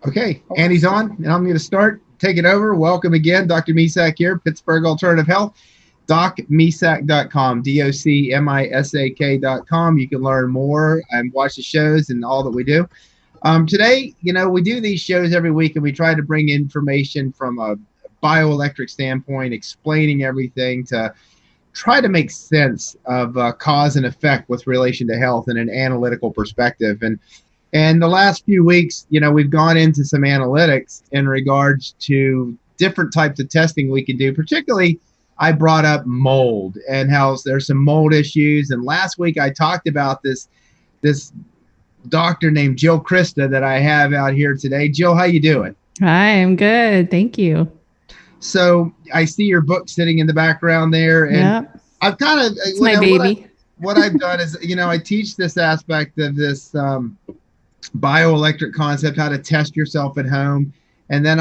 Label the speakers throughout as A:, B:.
A: Okay, Andy's on, and I'm going to start. Take it over. Welcome again. Dr. Misak here, Pittsburgh Alternative Health. DocMisak.com, DocMisak.com. You can learn more and watch the shows and all that we do. Today, we do these shows every week, and we try to bring information from a bioelectric standpoint, explaining everything to try to make sense of cause and effect with relation to health in an analytical perspective. And the last few weeks, we've gone into some analytics in regards to different types of testing we can do. Particularly, I brought up mold and how there's some mold issues. And last week I talked about this doctor named Jill Crista that I have out here today. Jill, how you doing?
B: Hi, I'm good. Thank you.
A: So I see your book sitting in the background there. And
B: yep.
A: I've kind of,
B: it's my baby.
A: What I've done is, I teach this aspect of this bioelectric concept, how to test yourself at home. And then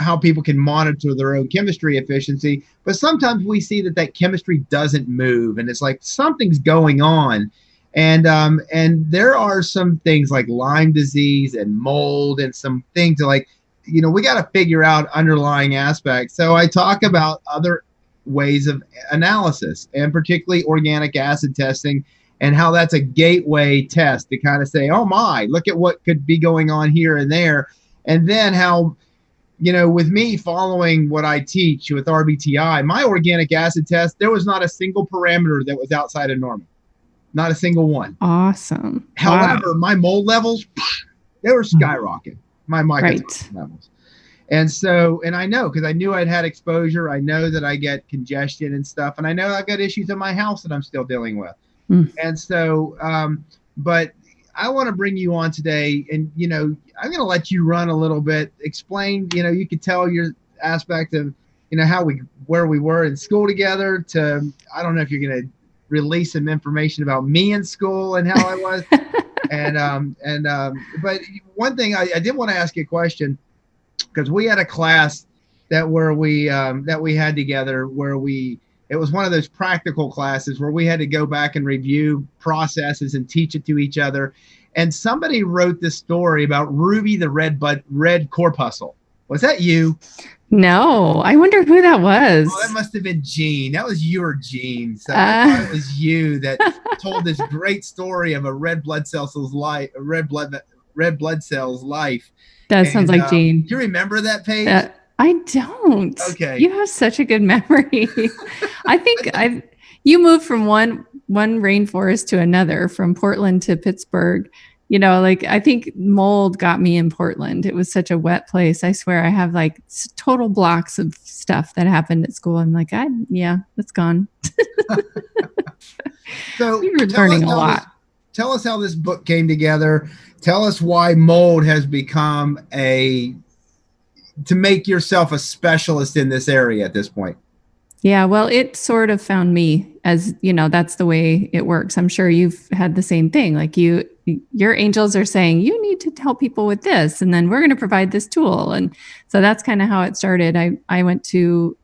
A: how people can monitor their own chemistry efficiency. But sometimes we see that chemistry doesn't move, and it's like something's going on. And there are some things like Lyme disease and mold and some things like, we got to figure out underlying aspects. So I talk about other ways of analysis, and particularly organic acid testing, and how that's a gateway test to kind of say, oh my, look at what could be going on here and there. And then how, with me following what I teach with RBTI, my organic acid test, there was not a single parameter that was outside of normal. Not a single one.
B: Awesome.
A: However, my mold levels, they were skyrocketing, my mycotoxin levels. And so, and I know, because I knew I'd had exposure. I know that I get congestion and stuff. And I know I've got issues in my house that I'm still dealing with. And so, but I want to bring you on today, and, I'm going to let you run a little bit, explain, you could tell your aspect of, where we were in school together to, I don't know if you're going to release some information about me in school and how I was. But one thing I did want to ask you a question, because we had a class that we had together where it was one of those practical classes where we had to go back and review processes and teach it to each other. And somebody wrote this story about Ruby the red corpuscle. Was that you?
B: No, I wonder who that was.
A: Oh, that must have been Jean. That was your Jean. So I thought it was you that told this great story of a red blood cell's life.
B: That sounds like Jean.
A: Do you remember that page?
B: I don't.
A: Okay.
B: You have such a good memory. I think you moved from one rainforest to another, from Portland to Pittsburgh. I think mold got me in Portland. It was such a wet place. I swear I have like total blocks of stuff that happened at school. I'm like, that's gone.
A: So
B: we were learning a lot.
A: Tell us how this book came together. Tell us why mold has become to make yourself a specialist in this area at this point.
B: Yeah, well, it sort of found me, as that's the way it works. I'm sure you've had the same thing. Like your angels are saying, you need to help people with this, and then we're going to provide this tool. And so that's kind of how it started. I went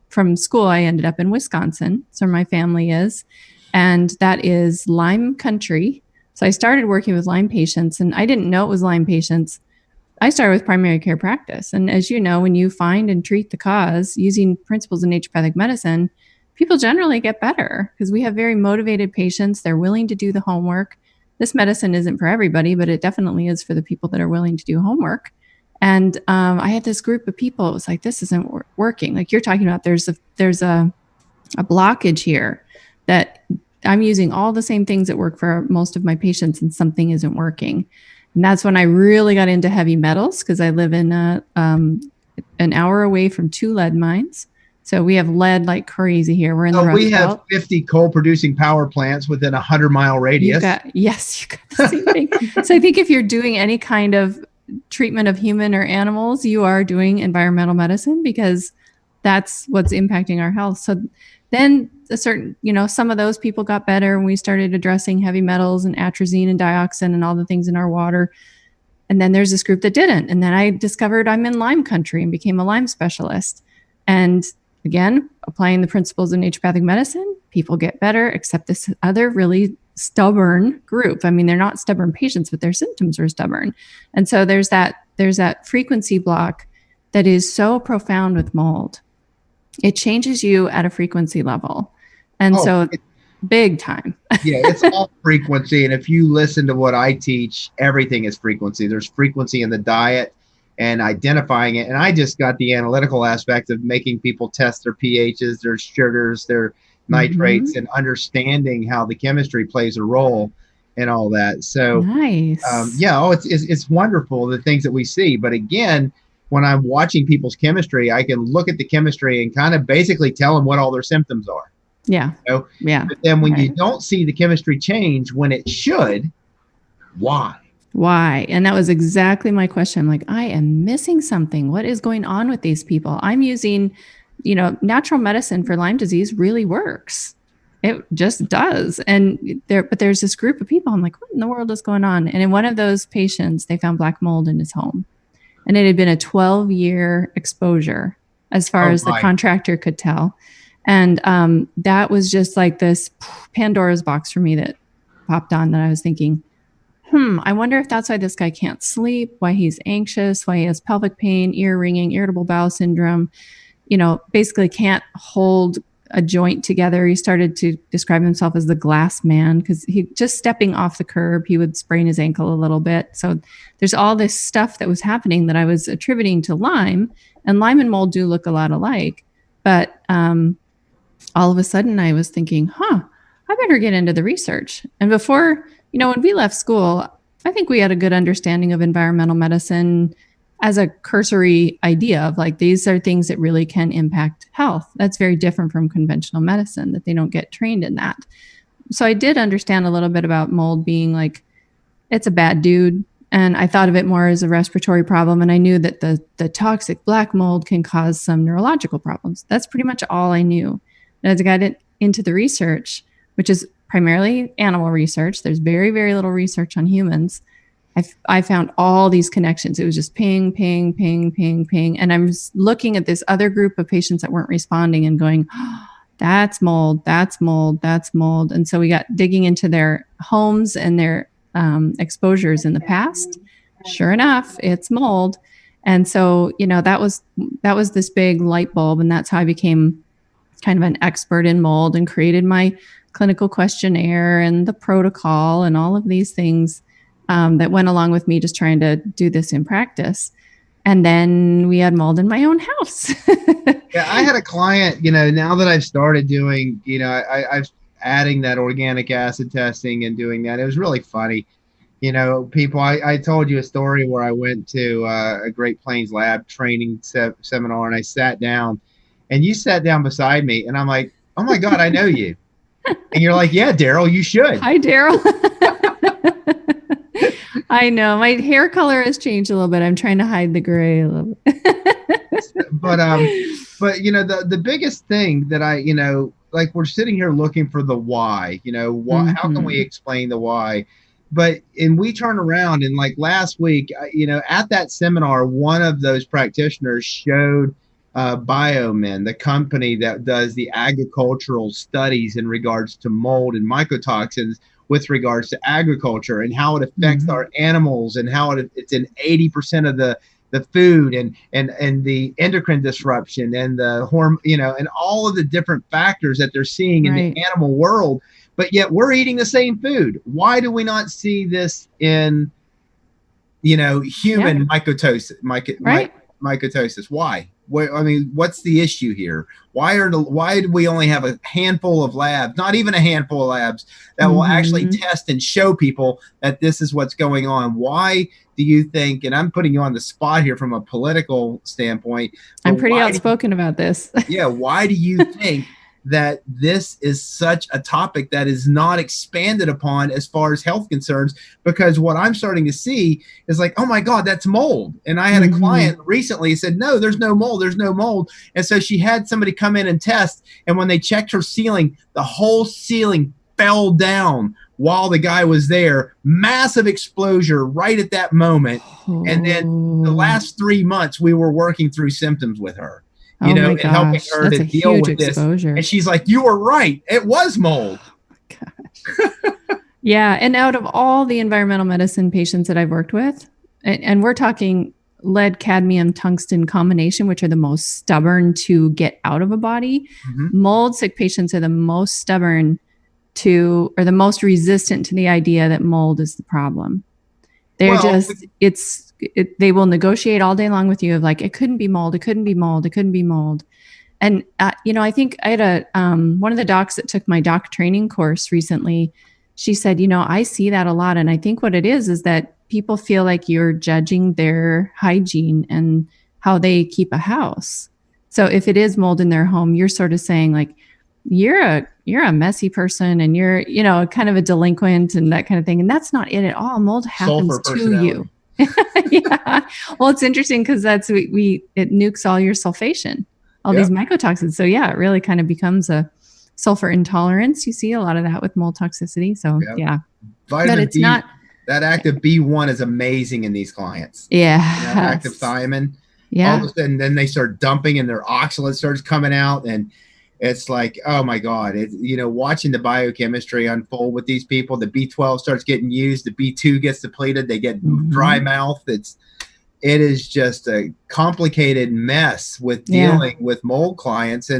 B: from school, I ended up in Wisconsin. So my family is, and that is Lyme country. So I started working with Lyme patients, and I didn't know it was Lyme patients. I started with primary care practice. And as you know, when you find and treat the cause using principles in naturopathic medicine, people generally get better because we have very motivated patients. They're willing to do the homework. This medicine isn't for everybody, but it definitely is for the people that are willing to do homework. And I had this group of people. It was like, this isn't working. Like you're talking about, there's a blockage here that I'm using all the same things that work for most of my patients, and something isn't working. And that's when I really got into heavy metals, because I live in an hour away from 2 lead mines. So we have lead like crazy here. We're in the Rust
A: We have
B: Belt.
A: 50 coal-producing power plants within a 100-mile radius.
B: You got the same thing. So I think if you're doing any kind of treatment of human or animals, you are doing environmental medicine, because that's what's impacting our health. So then some of those people got better when we started addressing heavy metals and atrazine and dioxin and all the things in our water. And then there's this group that didn't. And then I discovered I'm in Lyme country and became a Lyme specialist. And again, applying the principles of naturopathic medicine, people get better, except this other really stubborn group. I mean, they're not stubborn patients, but their symptoms were stubborn. And so there's that frequency block that is so profound with mold. It changes you at a frequency level. And big time.
A: Yeah, it's all frequency. And if you listen to what I teach, everything is frequency. There's frequency in the diet and identifying it. And I just got the analytical aspect of making people test their pHs, their sugars, their nitrates, and understanding how the chemistry plays a role and all that. So
B: nice.
A: It's wonderful, the things that we see. But again, when I'm watching people's chemistry, I can look at the chemistry and kind of basically tell them what all their symptoms are.
B: Yeah.
A: Yeah. But then when you don't see the chemistry change when it should, why?
B: Why? And that was exactly my question. I'm like, I am missing something. What is going on with these people? I'm using, natural medicine for Lyme disease really works. It just does. And there's this group of people. I'm like, what in the world is going on? And in one of those patients, they found black mold in his home. And it had been a 12-year exposure as far as the contractor could tell. And that was just like this Pandora's box for me that popped on, that I was thinking, I wonder if that's why this guy can't sleep, why he's anxious, why he has pelvic pain, ear ringing, irritable bowel syndrome, basically can't hold a joint together. He started to describe himself as the glass man because he just stepping off the curb, he would sprain his ankle a little bit. So there's all this stuff that was happening that I was attributing to Lyme, and Lyme and mold do look a lot alike. But all of a sudden I was thinking, I better get into the research. And before, when we left school, I think we had a good understanding of environmental medicine as a cursory idea of like, these are things that really can impact health. That's very different from conventional medicine, that they don't get trained in that. So I did understand a little bit about mold being like, it's a bad dude. And I thought of it more as a respiratory problem. And I knew that the toxic black mold can cause some neurological problems. That's pretty much all I knew. And as I got into the research, which is primarily animal research, there's very, very little research on humans. I found all these connections. It was just ping, ping, ping, ping, ping. And I'm just looking at this other group of patients that weren't responding and going, that's mold, that's mold, that's mold. And so we got digging into their homes and their exposures in the past. Sure enough, it's mold. And so, that was this big light bulb. And that's how I became kind of an expert in mold and created my clinical questionnaire and the protocol and all of these things that went along with me just trying to do this in practice. And then we had mold in my own house.
A: Yeah, I had a client, now that I've started doing, I've adding that organic acid testing and doing that. It was really funny. People, I told you a story where I went to a Great Plains lab training seminar, and I sat down, and you sat down beside me, and I'm like, oh my God, I know you. And you're like, yeah, Darrell, you should.
B: Hi, Darrell. I know my hair color has changed a little bit. I'm trying to hide the gray a little bit.
A: but the biggest thing that like we're sitting here looking for the why, why, how can we explain the why? And we turn around, and like last week, at that seminar, one of those practitioners showed Biomin, the company that does the agricultural studies in regards to mold and mycotoxins with regards to agriculture, and how it affects our animals, and how it's in 80% of the food, and the endocrine disruption, and the hormone, and all of the different factors that they're seeing in the animal world. But yet we're eating the same food. Why do we not see this in, human mycotosis? Mycotosis. Why? What's the issue here? Why do we only have a handful of labs, not even a handful of labs, that will actually test and show people that this is what's going on? Why do you think, and I'm putting you on the spot here from a political standpoint,
B: I'm pretty outspoken about this.
A: Yeah. Why do you think that this is such a topic that is not expanded upon as far as health concerns? Because what I'm starting to see is like, oh my God, that's mold. And I had a client recently said, no, there's no mold. There's no mold. And so she had somebody come in and test. And when they checked her ceiling, the whole ceiling fell down while the guy was there. Massive exposure right at that moment. And then the last 3 months, we were working through symptoms with her. And helping her to deal with this. And she's like, you were right. It was mold.
B: Oh, gosh. Yeah. And out of all the environmental medicine patients that I've worked with, and we're talking lead, cadmium, tungsten combination, which are the most stubborn to get out of a body, mold sick patients are the most stubborn to, or the most resistant to the idea that mold is the problem. They're they will negotiate all day long with you of like, it couldn't be mold. It couldn't be mold. It couldn't be mold. And, I think I had one of the docs that took my doc training course recently. She said, I see that a lot. And I think what it is that people feel like you're judging their hygiene and how they keep a house. So if it is mold in their home, you're sort of saying like, you're a messy person and you're, kind of a delinquent and that kind of thing. And that's not it at all. Mold happens to you. Yeah. Well, it's interesting because it nukes all your sulfation, all these mycotoxins. So yeah, it really kind of becomes a sulfur intolerance. You see a lot of that with mold toxicity. So yeah.
A: Vitamin D, that active B1 is amazing in these clients.
B: Yeah.
A: Active thiamine. Yeah. All of a sudden, then they start dumping and their oxalate starts coming out. And it's like, oh my God, watching the biochemistry unfold with these people, the B12 starts getting used, the B2 gets depleted, they get dry mouth. It is just a complicated mess with dealing with mold clients.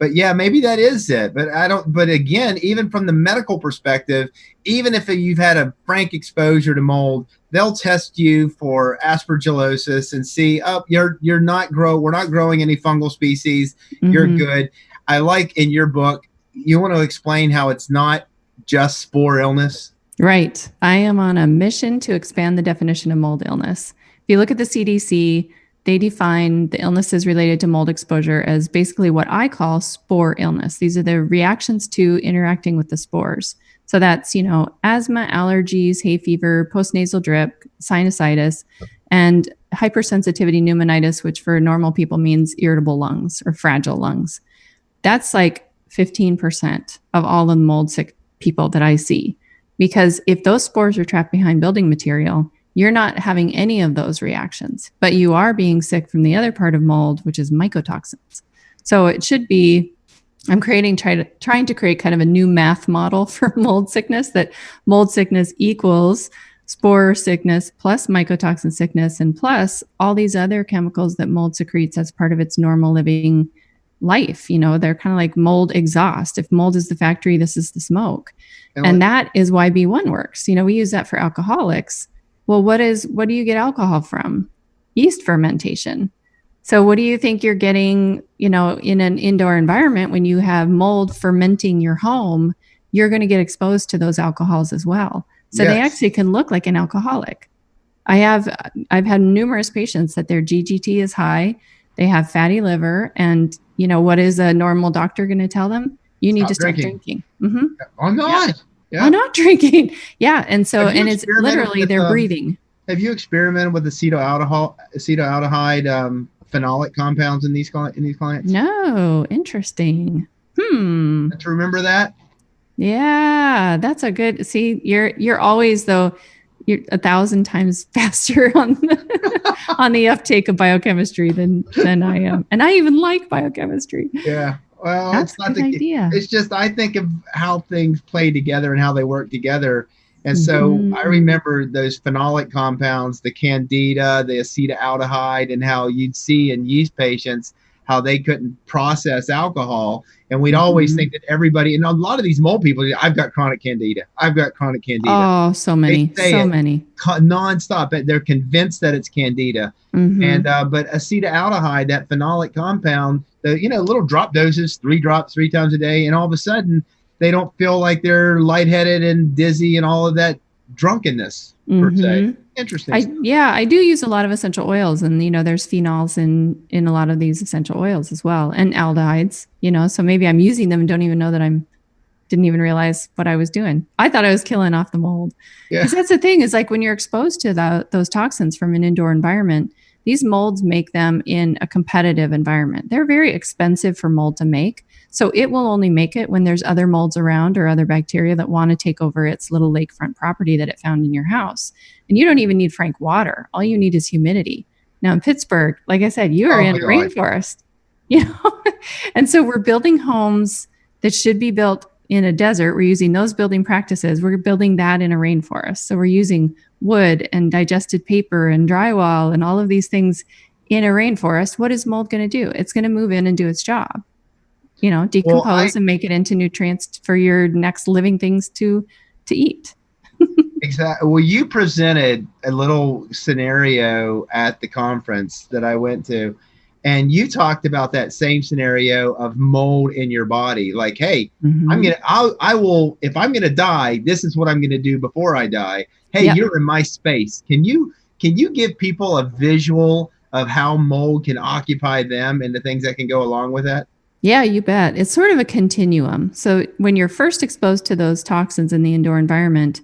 A: But maybe that is it. But again, even from the medical perspective, even if you've had a frank exposure to mold, they'll test you for aspergillosis and see, we're not growing any fungal species. You're good. I like in your book, you want to explain how it's not just spore illness.
B: Right. I am on a mission to expand the definition of mold illness. If you look at the CDC, they define the illnesses related to mold exposure as basically what I call spore illness. These are the reactions to interacting with the spores. So that's, asthma, allergies, hay fever, postnasal drip, sinusitis, and hypersensitivity pneumonitis, which for normal people means irritable lungs or fragile lungs. That's like 15% of all the mold sick people that I see. Because if those spores are trapped behind building material, you're not having any of those reactions, but you are being sick from the other part of mold, which is mycotoxins. So it should be, I'm trying to create kind of a new math model for mold sickness, that mold sickness equals spore sickness plus mycotoxin sickness and plus all these other chemicals that mold secretes as part of its normal living life. They're kind of like mold exhaust. If mold is the factory, this is the smoke. And that is why B1 works. We use that for alcoholics. Well, what do you get alcohol from? Yeast fermentation. So what do you think you're getting, in an indoor environment when you have mold fermenting your home? You're going to get exposed to those alcohols as well. So they actually can look like an alcoholic. I've had numerous patients that their GGT is high. They have fatty liver. And, what is a normal doctor going to tell them? You need to stop drinking. Mm-hmm.
A: I'm not.
B: Yeah. I'm not drinking. Yeah. And so, and it's literally they're breathing.
A: Have you experimented with acetaldehyde phenolic compounds in these clients?
B: No. Interesting.
A: To remember that?
B: Yeah. That's a good, see, you're always though, you're 1,000 times faster on the uptake of biochemistry than I am. And I even like biochemistry.
A: Yeah. Well, that's not the idea. It's just, I think of how things play together and how they work together. And so I remember those phenolic compounds, the candida, the acetaldehyde, and how you'd see in yeast patients how they couldn't process alcohol. And we'd always think that everybody, and a lot of these mold people, I've got chronic candida. I've got chronic candida.
B: Oh, so many,
A: nonstop. They're convinced that it's candida. And, but acetaldehyde, that phenolic compound, little drop doses, 3 drops 3 times a day. And all of a sudden they don't feel like they're lightheaded and dizzy and all of that drunkenness per se. Interesting.
B: I do use a lot of essential oils, and there's phenols in a lot of these essential oils as well, and aldehydes. So maybe I'm using them and don't even know that didn't even realize what I was doing. I thought I was killing off the mold. Because that's the thing, is like when you're exposed to those toxins from an indoor environment, these molds make them in a competitive environment. They're very expensive for mold to make. So it will only make it when there's other molds around or other bacteria that want to take over its little lakefront property that it found in your house. And you don't even need frank water. All you need is humidity. Now in Pittsburgh, like I said, you are in a rainforest, And so we're building homes that should be built in a desert, we're using those building practices. We're building that in a rainforest. So we're using wood and digested paper and drywall and all of these things in a rainforest. What is mold going to do? It's going to move in and do its job, decompose and make it into nutrients for your next living things to eat.
A: Exactly. Well, you presented a little scenario at the conference that I went to, and you talked about that same scenario of mold in your body. Like, hey, I will, if I'm going to die, this is what I'm going to do before I die. Hey, you're in my space. Can you give people a visual of how mold can occupy them and the things that can go along with that?
B: Yeah, you bet. It's sort of a continuum. So when you're first exposed to those toxins in the indoor environment,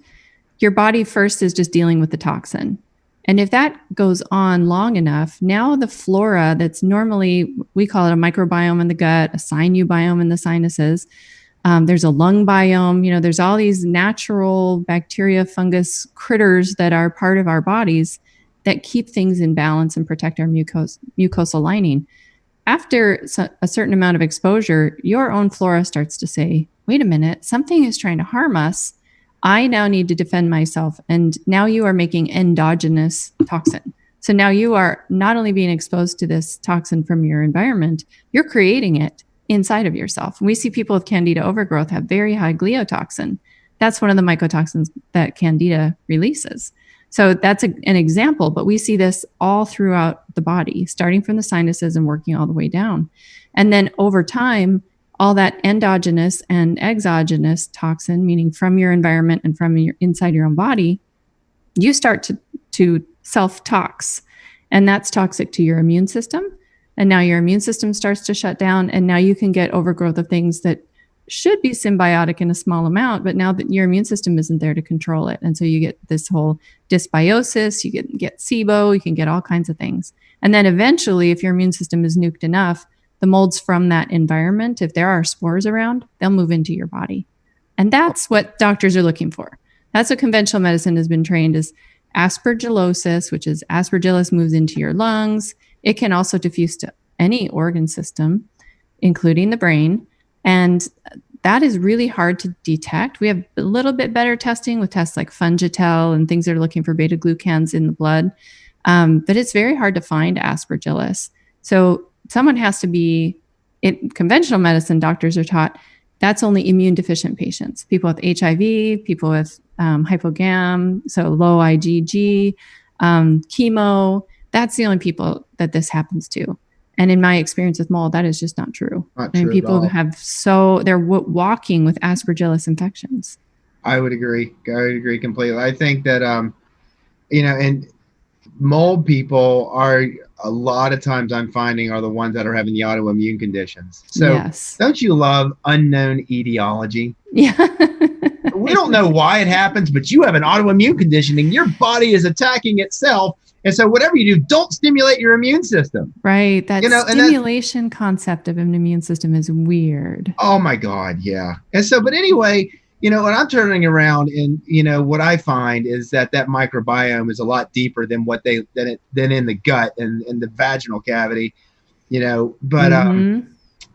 B: your body first is just dealing with the toxin. And if that goes on long enough, now the flora that's normally, we call it a microbiome in the gut, a sinubiome in the sinuses, there's a lung biome, there's all these natural bacteria, fungus, critters that are part of our bodies that keep things in balance and protect our mucosal lining. After a certain amount of exposure, your own flora starts to say, wait a minute, something is trying to harm us. I now need to defend myself. And now you are making endogenous toxin. So now you are not only being exposed to this toxin from your environment, you're creating it inside of yourself. And we see people with candida overgrowth have very high gliotoxin. That's one of the mycotoxins that candida releases. So that's an example, but we see this all throughout the body, starting from the sinuses and working all the way down. And then over time, all that endogenous and exogenous toxin, meaning from your environment and from your inside your own body, you start to self-tox. And that's toxic to your immune system. And now your immune system starts to shut down. And now you can get overgrowth of things that should be symbiotic in a small amount, but now that your immune system isn't there to control it. And so you get this whole dysbiosis, you get SIBO, you can get all kinds of things. And then eventually, if your immune system is nuked enough, the molds from that environment, if there are spores around, they'll move into your body. And that's what doctors are looking for. That's what conventional medicine has been trained as aspergillosis, which is aspergillus moves into your lungs. It can also diffuse to any organ system, including the brain. And that is really hard to detect. We have a little bit better testing with tests like Fungitel and things that are looking for beta glucans in the blood. But it's very hard to find aspergillus. So someone has to be, in conventional medicine, doctors are taught that's only immune deficient patients, people with HIV, people with hypogam, so low IgG, chemo. That's the only people that this happens to. And in my experience with mold, that is just not true. People they're walking with aspergillus infections.
A: I would agree. I would agree completely. I think that, and mold people are a lot of times I'm finding are the ones that are having the autoimmune conditions. So Don't you love unknown etiology?
B: Yeah.
A: We don't know why it happens, but you have an autoimmune condition and your body is attacking itself. And so whatever you do, don't stimulate your immune system.
B: Right. That stimulation concept of an immune system is weird.
A: Oh my God. Yeah. And so, but anyway, when I'm turning around and, what I find is that microbiome is a lot deeper than than in the gut and in the vaginal cavity,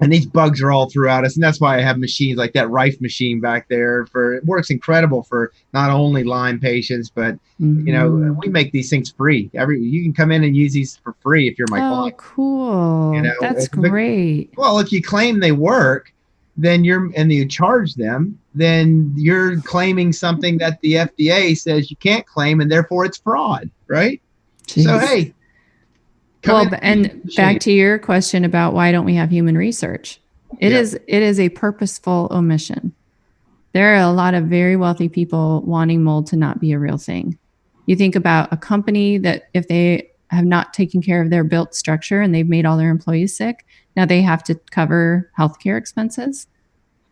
A: and these bugs are all throughout us. And that's why I have machines like that Rife machine back there it works incredible for not only Lyme patients, but, we make these things free. You can come in and use these for free if you're my client.
B: Oh, cool. That's great.
A: Well, if you claim they work, then you charge them, then you're claiming something that the FDA says you can't claim, and therefore it's fraud, right? Jeez. So, hey.
B: Back to your question about why don't we have human research? It is a purposeful omission. There are a lot of very wealthy people wanting mold to not be a real thing. You think about a company that if they have not taken care of their built structure and they've made all their employees sick, now they have to cover healthcare expenses.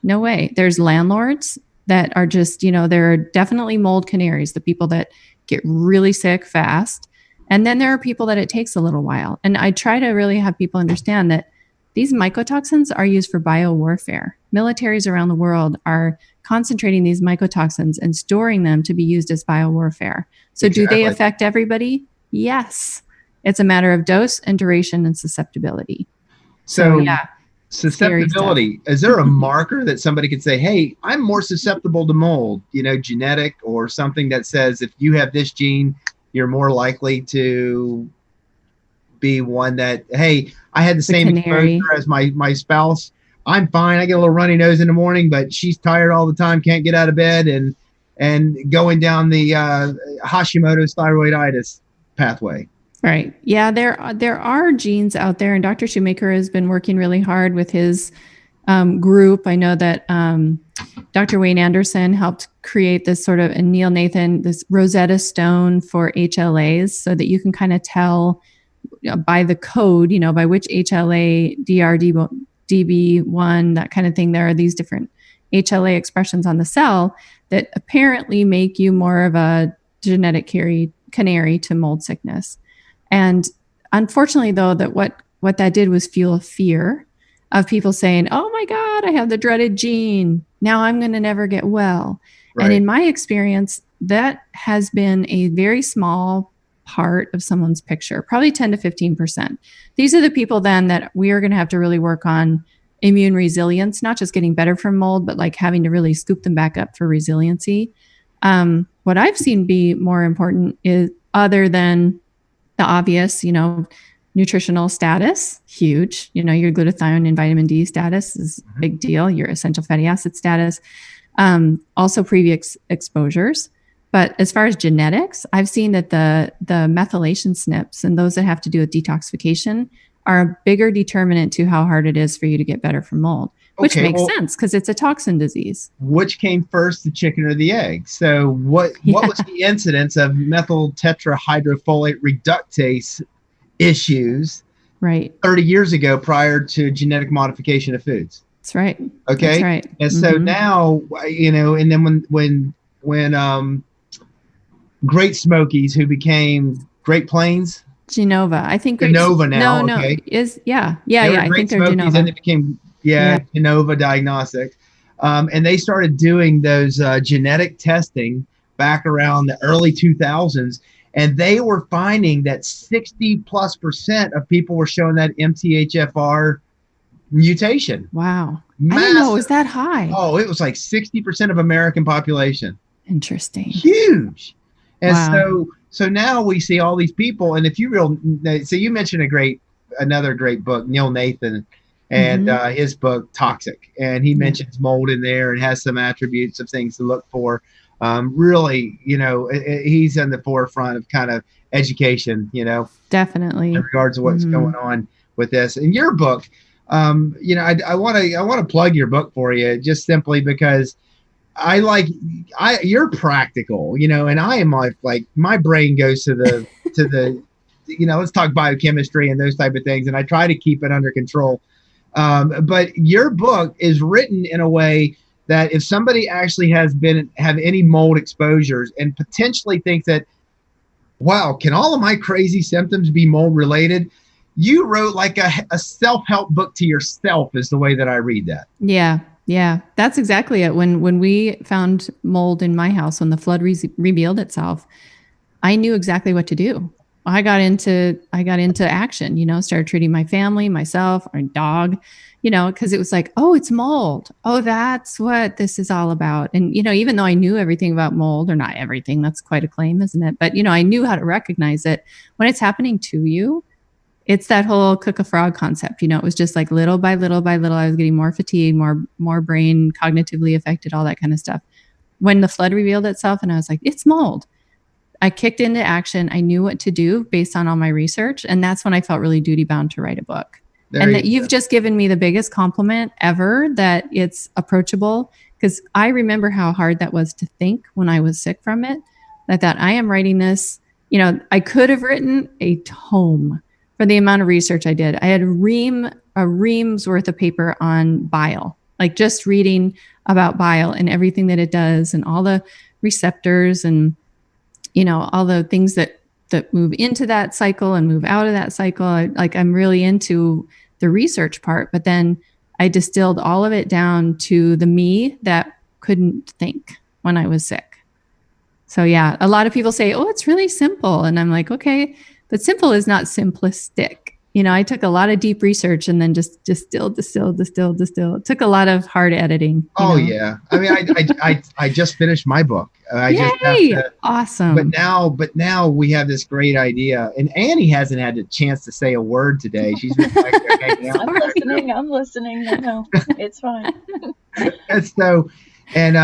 B: No way. There's landlords that are just, there are definitely mold canaries, the people that get really sick fast. And then there are people that it takes a little while. And I try to really have people understand that these mycotoxins are used for biowarfare. Militaries around the world are concentrating these mycotoxins and storing them to be used as biowarfare. So do they affect everybody? Yes. It's a matter of dose and duration and susceptibility. So yeah. Scary stuff.
A: Susceptibility. Is there a marker that somebody could say, hey, I'm more susceptible to mold, genetic or something that says if you have this gene, you're more likely to be one that, hey, I had the same
B: canary.
A: exposure as my spouse. I'm fine. I get a little runny nose in the morning, but she's tired all the time, can't get out of bed, and going down the Hashimoto's thyroiditis pathway.
B: Right. Yeah, there are genes out there, and Dr. Shoemaker has been working really hard with his group. I know that Dr. Wayne Anderson helped create this sort of, and Neil Nathan, this Rosetta Stone for HLAs, so that you can kind of tell by the code, by which HLA, DB1, that kind of thing. There are these different HLA expressions on the cell that apparently make you more of a genetic canary to mold sickness. And unfortunately, though, that what that did was fuel a fear of people saying, oh my God, I have the dreaded gene. Now I'm going to never get well. Right. And in my experience, that has been a very small part of someone's picture, probably 10 to 15%. These are the people then that we are going to have to really work on immune resilience, not just getting better from mold, but like having to really scoop them back up for resiliency. What I've seen be more important is, other than the obvious, nutritional status, huge. Your glutathione and vitamin D status is a big deal. Your essential fatty acid status, also previous exposures. But as far as genetics, I've seen that the methylation SNPs and those that have to do with detoxification are a bigger determinant to how hard it is for you to get better from mold, which makes sense because it's a toxin disease.
A: Which came first, the chicken or the egg? So what was the incidence of methyl tetrahydrofolate reductase issues 30 years ago prior to genetic modification of foods?
B: That's right.
A: Okay.
B: That's right.
A: And so now, and then when Great Smokies, who became Great Plains,
B: Genova, I think.
A: Genova now.
B: No,
A: okay.
B: I think they're Genova.
A: And they became Genova Diagnostics, and they started doing those genetic testing back around the early 2000s, and they were finding that 60+% of people were showing that MTHFR mutation.
B: Wow,
A: massive.
B: I didn't know it was that high.
A: Oh, it was like 60% of American population.
B: Interesting.
A: Huge. And so now we see all these people, and if you so you mentioned another great book, Neil Nathan, and his book Toxic, and he mentions mold in there and has some attributes of things to look for. Really, he's in the forefront of kind of education,
B: definitely
A: in regards to what's going on with this. In your book, I want to plug your book for you, just simply because you're practical, and I am like my brain goes to the let's talk biochemistry and those type of things, and I try to keep it under control. But your book is written in a way that if somebody actually have any mold exposures and potentially thinks that, wow, can all of my crazy symptoms be mold related? You wrote like a self-help book to yourself, is the way that I read that.
B: Yeah, that's exactly it. When we found mold in my house, when the flood revealed itself, I knew exactly what to do. I got into action, started treating my family, myself, our dog, because it was like, oh, it's mold. Oh, that's what this is all about. And, even though I knew everything about mold, or not everything, that's quite a claim, isn't it? But, I knew how to recognize it when it's happening to you. It's that whole cook a frog concept. It was just like little by little by little, I was getting more fatigued, more brain cognitively affected, all that kind of stuff. When the flood revealed itself and I was like, it's mold, I kicked into action. I knew what to do based on all my research. And that's when I felt really duty bound to write a book. You've just given me the biggest compliment ever, that it's approachable, because I remember how hard that was to think when I was sick from it. I thought, I am writing this, I could have written a tome for the amount of research I did. I had a ream's worth of paper on bile, like just reading about bile and everything that it does and all the receptors and, all the things that move into that cycle and move out of that cycle. I'm really into the research part, but then I distilled all of it down to the me that couldn't think when I was sick. So a lot of people say, oh, it's really simple. And I'm like, okay, but simple is not simplistic. I took a lot of deep research and then just distill. It took a lot of hard editing.
A: Oh yeah. I mean, I just finished my book. I just have
B: Yay!
A: to,
B: Awesome.
A: but now we have this great idea, and Annie hasn't had a chance to say a word today. She's been back there hanging out.
C: I'm listening. No, it's fine.
A: And so, and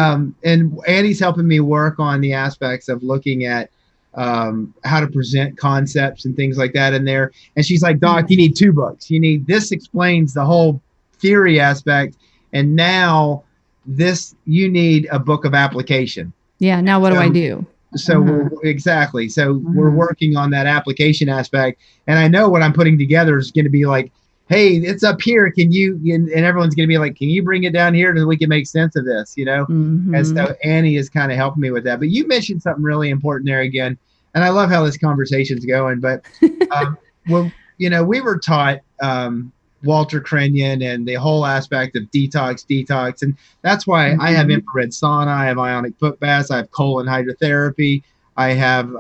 A: Annie's helping me work on the aspects of looking at how to present concepts and things like that in there. And she's like, Doc, you need 2 books. You need, this explains the whole theory aspect, and now you need a book of application.
B: Yeah. Now what do I do?
A: So exactly. So we're working on that application aspect, and I know what I'm putting together is going to be like, hey, it's up here. Can you, and everyone's going to be like, can you bring it down here so we can make sense of this, And so Annie is kind of helping me with that. But you mentioned something really important there again. And I love how this conversation's going, but well, we were taught Walter Crennion and the whole aspect of detox. And that's why I have infrared sauna, I have ionic foot baths, I have colon hydrotherapy, I have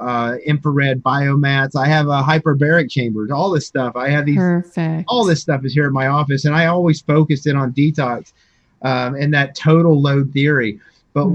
A: infrared biomats, I have a hyperbaric chambers, all this stuff. I have these, all this stuff is here at my office. And I always focused in on detox and that total load theory. But,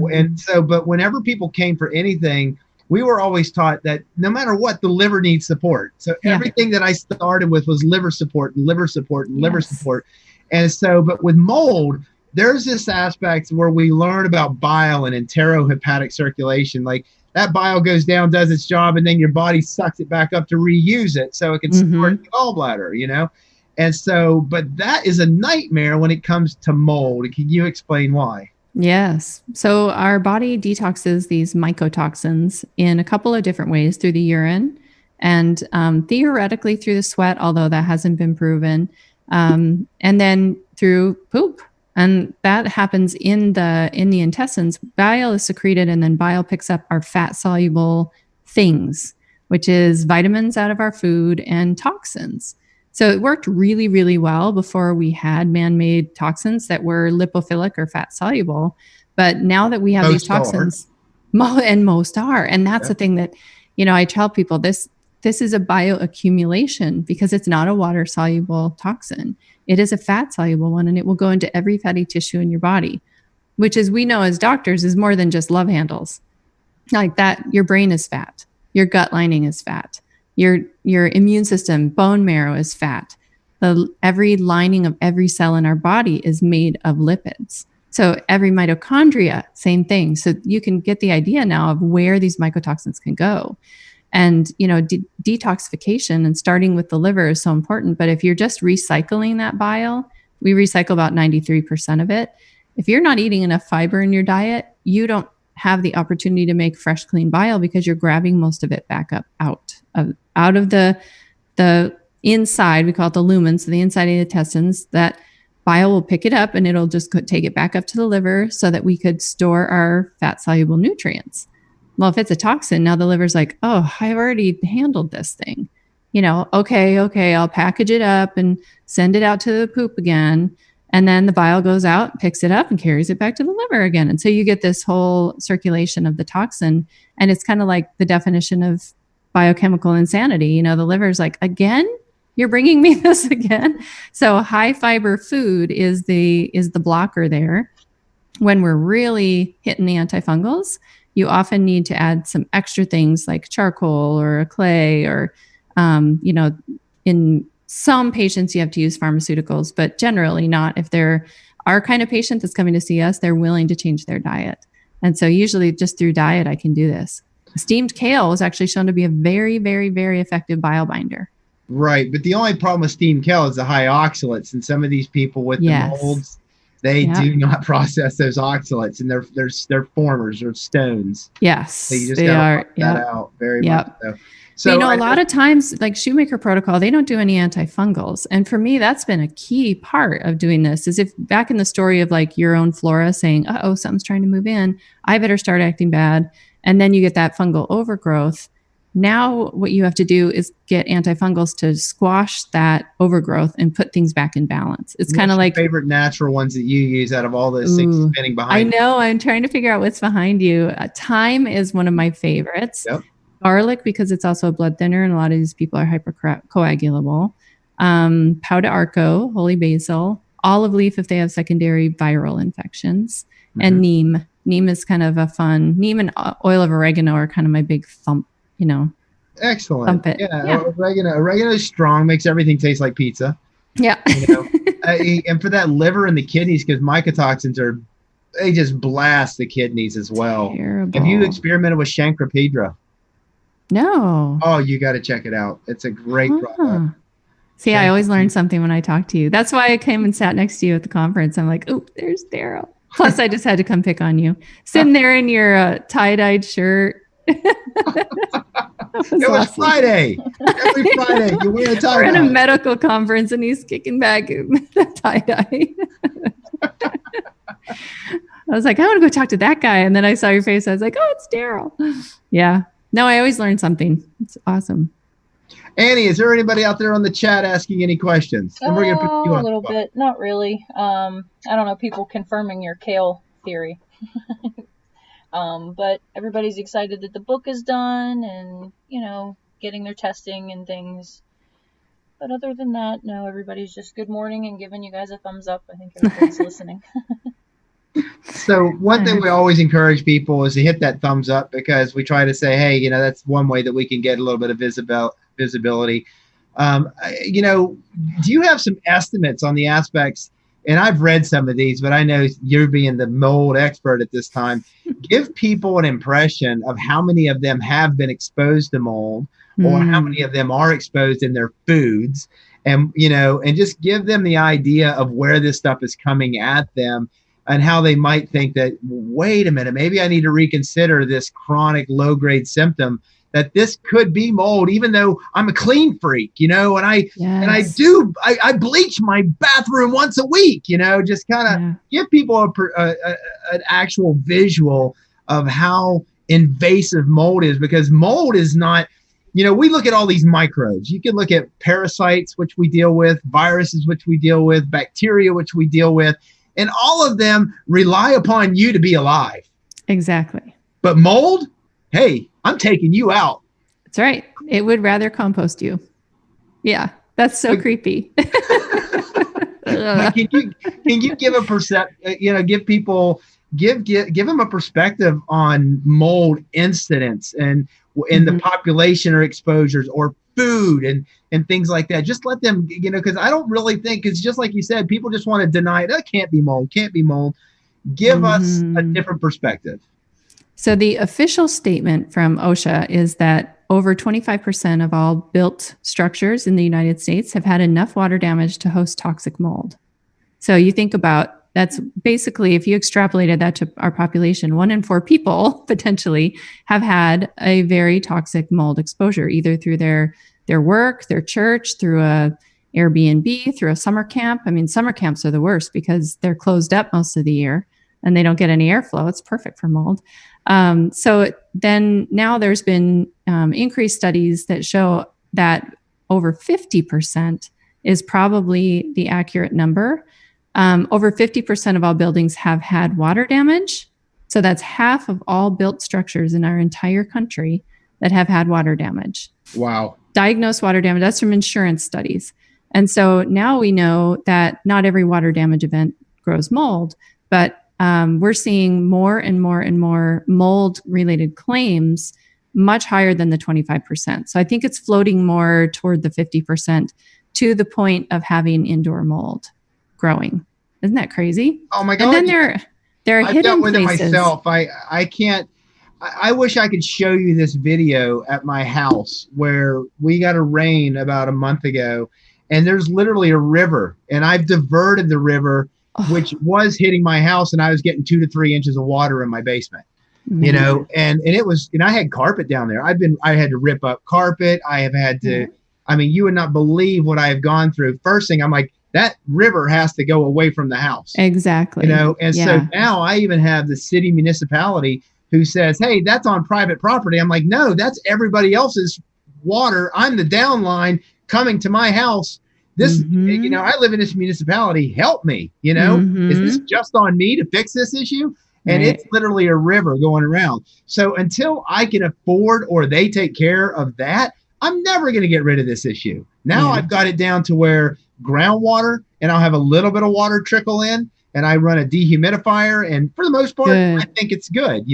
A: but whenever people came for anything, we were always taught that no matter what, the liver needs support. So everything that I started with was liver support and liver support and liver support. And so, but with mold, there's this aspect where we learn about bile and enterohepatic circulation. Like that bile goes down, does its job, and then your body sucks it back up to reuse it so it can support the gallbladder, And so, but that is a nightmare when it comes to mold. Can you explain why?
B: Yes. So our body detoxes these mycotoxins in a couple of different ways, through the urine and theoretically through the sweat, although that hasn't been proven, and then through poop. And that happens in the intestines. Bile is secreted, and then bile picks up our fat soluble things, which is vitamins out of our food and toxins. So it worked really, really well before we had man-made toxins that were lipophilic or fat soluble. But now that we have these toxins, most are. And that's the thing that, I tell people, this is a bioaccumulation because it's not a water soluble toxin. It is a fat soluble one, and it will go into every fatty tissue in your body, which, as we know as doctors, is more than just love handles. Like that, your brain is fat, your gut lining is fat. Your immune system, bone marrow is fat. Every lining of every cell in our body is made of lipids. So every mitochondria, same thing. So you can get the idea now of where these mycotoxins can go. And, detoxification and starting with the liver is so important. But if you're just recycling that bile, we recycle about 93% of it. If you're not eating enough fiber in your diet, you don't have the opportunity to make fresh, clean bile because you're grabbing most of it back up out of the inside. We call it the lumen, so the inside of the intestines. That bile will pick it up and it'll just take it back up to the liver so that we could store our fat soluble nutrients. Well, if it's a toxin, now the liver's like, oh, I've already handled this thing. Okay, I'll package it up and send it out to the poop again. And then the bile goes out, picks it up, and carries it back to the liver again. And so you get this whole circulation of the toxin. And it's kind of like the definition of biochemical insanity. The liver's like, again, you're bringing me this again. So high fiber food is the blocker there. When we're really hitting the antifungals, you often need to add some extra things like charcoal or a clay or, in some patients, you have to use pharmaceuticals, but generally not. If they're our kind of patient that's coming to see us, they're willing to change their diet. And so usually just through diet, I can do this. Steamed kale was actually shown to be a very, very, very effective bile binder.
A: Right. But the only problem with steamed kale is the high oxalates. And some of these people with the molds, they do not process those oxalates, and they're formers or stones.
B: Yes.
A: So you just got to that out very much so.
B: So a lot of times, like Shoemaker protocol, they don't do any antifungals. And for me, that's been a key part of doing this. Is if back in the story of like your own flora saying, uh-oh, something's trying to move in, I better start acting bad. And then you get that fungal overgrowth. Now what you have to do is get antifungals to squash that overgrowth and put things back in balance. It's kind of like
A: favorite natural ones that you use out of all those things spinning behind
B: I know. I'm trying to figure out what's behind you. Thyme is one of my favorites.
A: Yep.
B: Garlic, because it's also a blood thinner, and a lot of these people are hypercoagulable. Pau de arco, holy basil, olive leaf if they have secondary viral infections, and neem. Neem is kind of a fun, neem and oil of oregano are kind of my big thump,
A: Excellent.
B: thump it.
A: Yeah. Oregano is strong, makes everything taste like pizza.
B: Yeah.
A: And for that liver and the kidneys, because mycotoxins they just blast the kidneys as well.
B: Terrible.
A: Have you experimented with Chancropedra?
B: No.
A: Oh, you got to check it out. It's a great product.
B: See, I always learn something when I talk to you. That's why I came and sat next to you at the conference. I'm like, oh, there's Darrell. Plus, I just had to come pick on you. Sitting there in your tie-dyed shirt.
A: It was Friday. Every Friday, you wear a tie-dye.
B: We're at a medical conference, and he's kicking back tie-dye. I was like, I want to go talk to that guy. And then I saw your face. I was like, oh, it's Darrell. Yeah. No, I always learn something. It's awesome.
A: Annie, is there anybody out there on the chat asking any questions? And we're gonna put you on
C: a little bit. Not really. I don't know, people confirming your kale theory. But everybody's excited that the book is done and, getting their testing and things. But other than that, no, everybody's just good morning and giving you guys a thumbs up. I think everybody's listening.
A: So one thing we always encourage people is to hit that thumbs up, because we try to say, hey, that's one way that we can get a little bit of visibility. Do you have some estimates on the aspects? And I've read some of these, but I know you're being the mold expert at this time. Give people an impression of how many of them have been exposed to mold, or how many of them are exposed in their foods, and just give them the idea of where this stuff is coming at them, and how they might think that, wait a minute, maybe I need to reconsider this chronic low-grade symptom, that this could be mold, even though I'm a clean freak, and I bleach my bathroom once a week, just kind of give people an actual visual of how invasive mold is, because mold is not, we look at all these microbes. You can look at parasites, which we deal with, viruses, which we deal with, bacteria, which we deal with, and all of them rely upon you to be alive.
B: Exactly.
A: But mold, hey, I'm taking you out.
B: That's right. It would rather compost you. Yeah, that's so creepy.
A: Can you give a give them a perspective on mold incidents and in the population or exposures or food and things like that. Just let them, because I don't really think, it's just like you said, people just want to deny it. That can't be mold. Give us a different perspective.
B: So the official statement from OSHA is that over 25% of all built structures in the United States have had enough water damage to host toxic mold. So you think about, that's basically, if you extrapolated that to our population, 1 in 4 people potentially have had a very toxic mold exposure, either through their work, their church, through a Airbnb, through a summer camp. I mean, summer camps are the worst because they're closed up most of the year and they don't get any airflow. It's perfect for mold. So then now there's been increased studies that show that over 50% is probably the accurate number. Over 50% of all buildings have had water damage. So that's half of all built structures in our entire country that have had water damage.
A: Wow.
B: Diagnosed water damage. That's from insurance studies. And so now we know that not every water damage event grows mold, but we're seeing more and more and more mold-related claims, much higher than the 25%. So I think it's floating more toward the 50% to the point of having indoor mold growing. Isn't that crazy?
A: Oh my God.
B: And then there are hidden
A: dealt with
B: places.
A: It myself. I can't. I wish I could show you this video at my house where we got a rain about a month ago, and there's literally a river, and I've diverted the river, which was hitting my house, and I was getting 2 to 3 inches of water in my basement. And it was, and I had carpet down there. I had to rip up carpet. I have had to, I mean, you would not believe what I have gone through. First thing, I'm like, that river has to go away from the house.
B: Exactly.
A: And so now I even have the city municipality who says, hey, that's on private property. I'm like, no, that's everybody else's water. I'm the downline coming to my house. This, I live in this municipality. Help me, is this just on me to fix this issue? And it's literally a river going around. So until I can afford or they take care of that, I'm never going to get rid of this issue. Now
B: Yeah.
A: I've got it down to where groundwater, and I'll have a little bit of water trickle in, and I run a dehumidifier, and for the most part, I think it's good.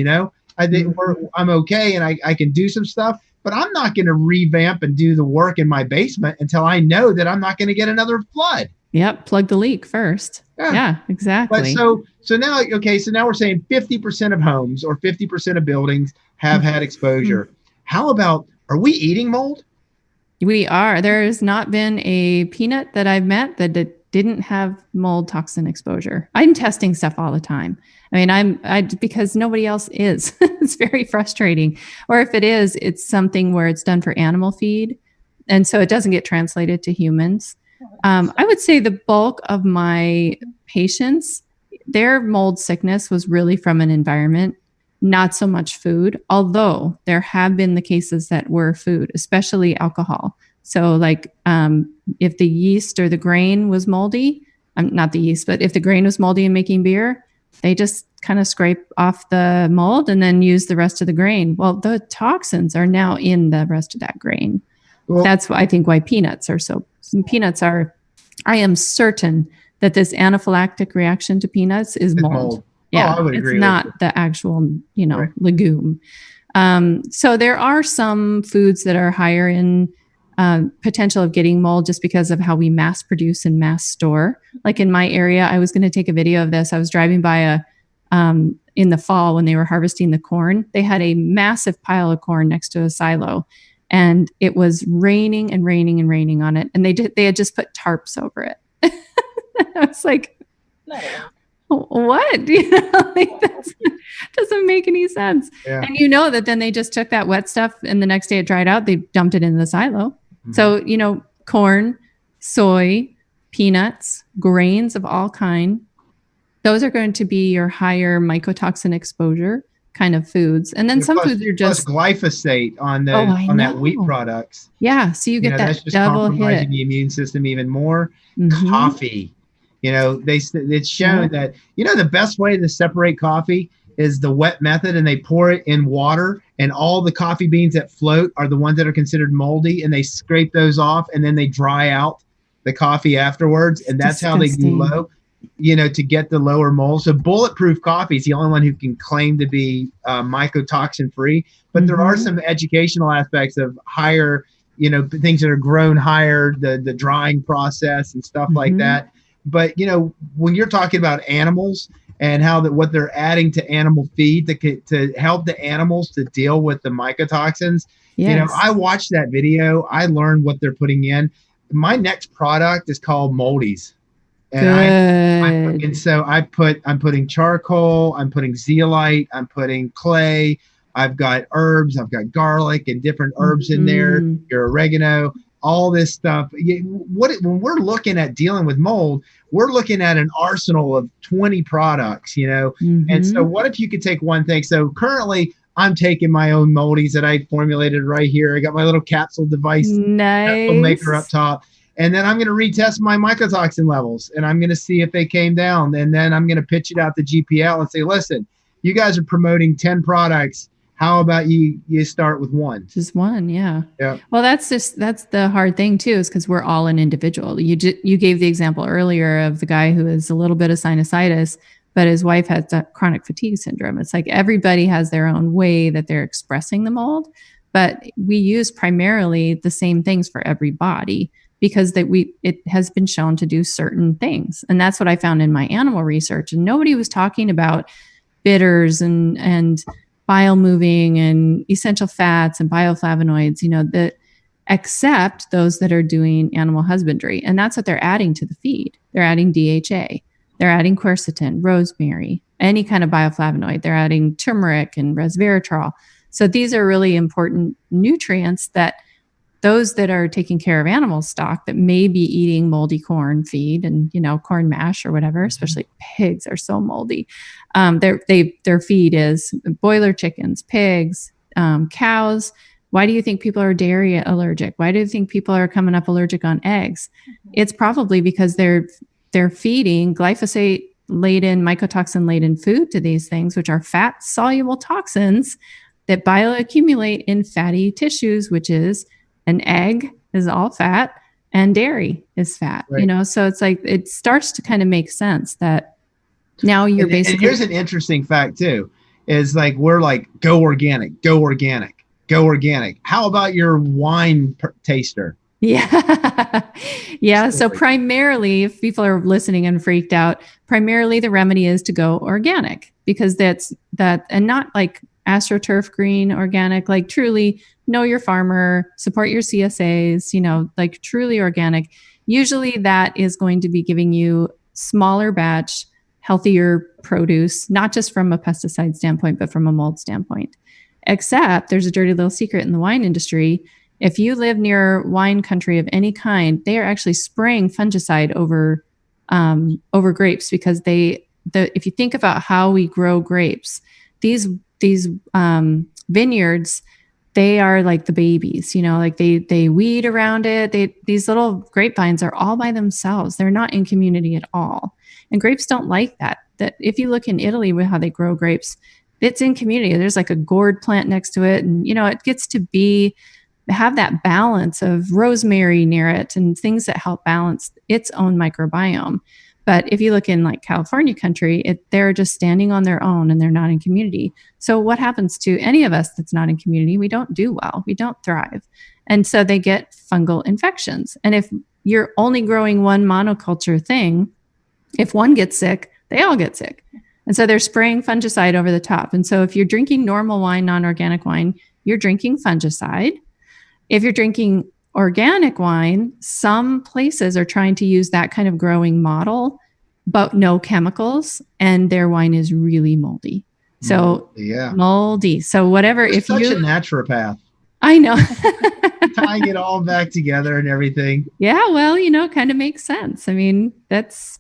A: I think I'm okay, and I can do some stuff, but I'm not going to revamp and do the work in my basement until I know that I'm not going to get another flood.
B: Yep. Plug the leak first. Yeah, exactly.
A: But so now we're saying 50% of homes or 50% of buildings have had exposure. How about, are we eating mold?
B: We are. There has not been a peanut that I've met that didn't have mold toxin exposure. I'm testing stuff all the time. I mean, because nobody else is. It's very frustrating. Or if it is, it's something where it's done for animal feed, and so it doesn't get translated to humans. I would say the bulk of my patients, their mold sickness was really from an environment, not so much food, although there have been the cases that were food, especially alcohol. So like if the yeast or the grain was moldy, not the yeast, but if the grain was moldy in making beer, they just kind of scrape off the mold and then use the rest of the grain. Well, the toxins are now in the rest of that grain. Well, that's I think why peanuts are so. Peanuts are, I am certain that this anaphylactic reaction to peanuts is mold. Yeah,
A: I would agree.
B: It's not the actual, right, legume. So there are some foods that are higher in potential of getting mold just because of how we mass produce and mass store. Like in my area, I was going to take a video of this. I was driving by in the fall when they were harvesting the corn. They had a massive pile of corn next to a silo. And it was raining and raining and raining on it. And they had just put tarps over it. I was like, what? That doesn't make any sense. Yeah. And that then they just took that wet stuff and the next day it dried out, they dumped it in the silo. Mm-hmm. So, corn, soy, peanuts, grains of all kind, those are going to be your higher mycotoxin exposure kind of foods. And then some foods are just
A: glyphosate on that wheat products.
B: Yeah. So you get that that's just double hit.
A: The immune system even more. Mm-hmm. Coffee, it's shown that, the best way to separate coffee is the wet method, and they pour it in water, and all the coffee beans that float are the ones that are considered moldy, and they scrape those off, and then they dry out the coffee afterwards. And that's disgusting. How they do low. To get the lower mold. So Bulletproof Coffee is the only one who can claim to be mycotoxin free. But there are some educational aspects of higher, things that are grown higher, the drying process and stuff like that. But, when you're talking about animals and what they're adding to animal feed to help the animals to deal with the mycotoxins, yes. I watched that video. I learned what they're putting in. My next product is called Moldies. And I'm putting charcoal, I'm putting zeolite, I'm putting clay, I've got herbs, I've got garlic and different herbs in there, your oregano, all this stuff. When we're looking at dealing with mold, we're looking at an arsenal of 20 products, And so what if you could take one thing? So currently I'm taking my own Moldies that I formulated right here. I got my little capsule device, capsule maker up top. And then I'm going to retest my mycotoxin levels, and I'm going to see if they came down. And then I'm going to pitch it out to GPL and say, listen, you guys are promoting 10 products. How about you start with one?
B: Just one. Yeah. Well, that's the hard thing too, is because we're all an individual. You gave the example earlier of the guy who has a little bit of sinusitis, but his wife has chronic fatigue syndrome. It's like everybody has their own way that they're expressing the mold, but we use primarily the same things for every body, because it has been shown to do certain things. And that's what I found in my animal research. And nobody was talking about bitters and bile moving and essential fats and bioflavonoids, except those that are doing animal husbandry. And that's what they're adding to the feed. They're adding DHA. They're adding quercetin, rosemary, any kind of bioflavonoid. They're adding turmeric and resveratrol. So these are really important nutrients that those that are taking care of animal stock that may be eating moldy corn feed and, corn mash or whatever, especially pigs are so moldy. Their feed is boiler chickens, pigs, cows. Why do you think people are dairy allergic? Why do you think people are coming up allergic on eggs? It's probably because they're feeding glyphosate laden, mycotoxin laden food to these things, which are fat soluble toxins that bioaccumulate in fatty tissues, which is An egg is all fat, and dairy is fat,
A: Right.
B: so it's like, it starts to kind of make sense that now you're
A: And
B: basically.
A: here's an interesting fact too, is like, we're like, go organic, go organic, go organic. How about your wine taster?
B: Yeah. Yeah. So primarily, if people are listening and freaked out, primarily the remedy is to go organic, because and not like AstroTurf green organic, like truly know your farmer, support your CSAs, like truly organic. Usually that is going to be giving you smaller batch, healthier produce, not just from a pesticide standpoint, but from a mold standpoint. Except there's a dirty little secret in the wine industry. If you live near wine country of any kind, they are actually spraying fungicide over grapes, because if you think about how we grow grapes, these vineyards, they are like the babies, like they weed around it. These little grapevines are all by themselves. They're not in community at all. And grapes don't like that. That if you look in Italy with how they grow grapes, it's in community. There's like a gourd plant next to it, and it gets to have that balance of rosemary near it and things that help balance its own microbiome. But if you look in like California country, they're just standing on their own and they're not in community. So what happens to any of us that's not in community? We don't do well. We don't thrive. And so they get fungal infections. And if you're only growing one monoculture thing, if one gets sick, they all get sick. And so they're spraying fungicide over the top. And so if you're drinking normal wine, non-organic wine, you're drinking fungicide. If you're drinking organic wine, some places are trying to use that kind of growing model, but no chemicals, and their wine is really moldy. So moldy. So whatever.
A: You're such a naturopath.
B: I know.
A: Tying it all back together and everything.
B: Yeah, well, kind of makes sense. I mean, that's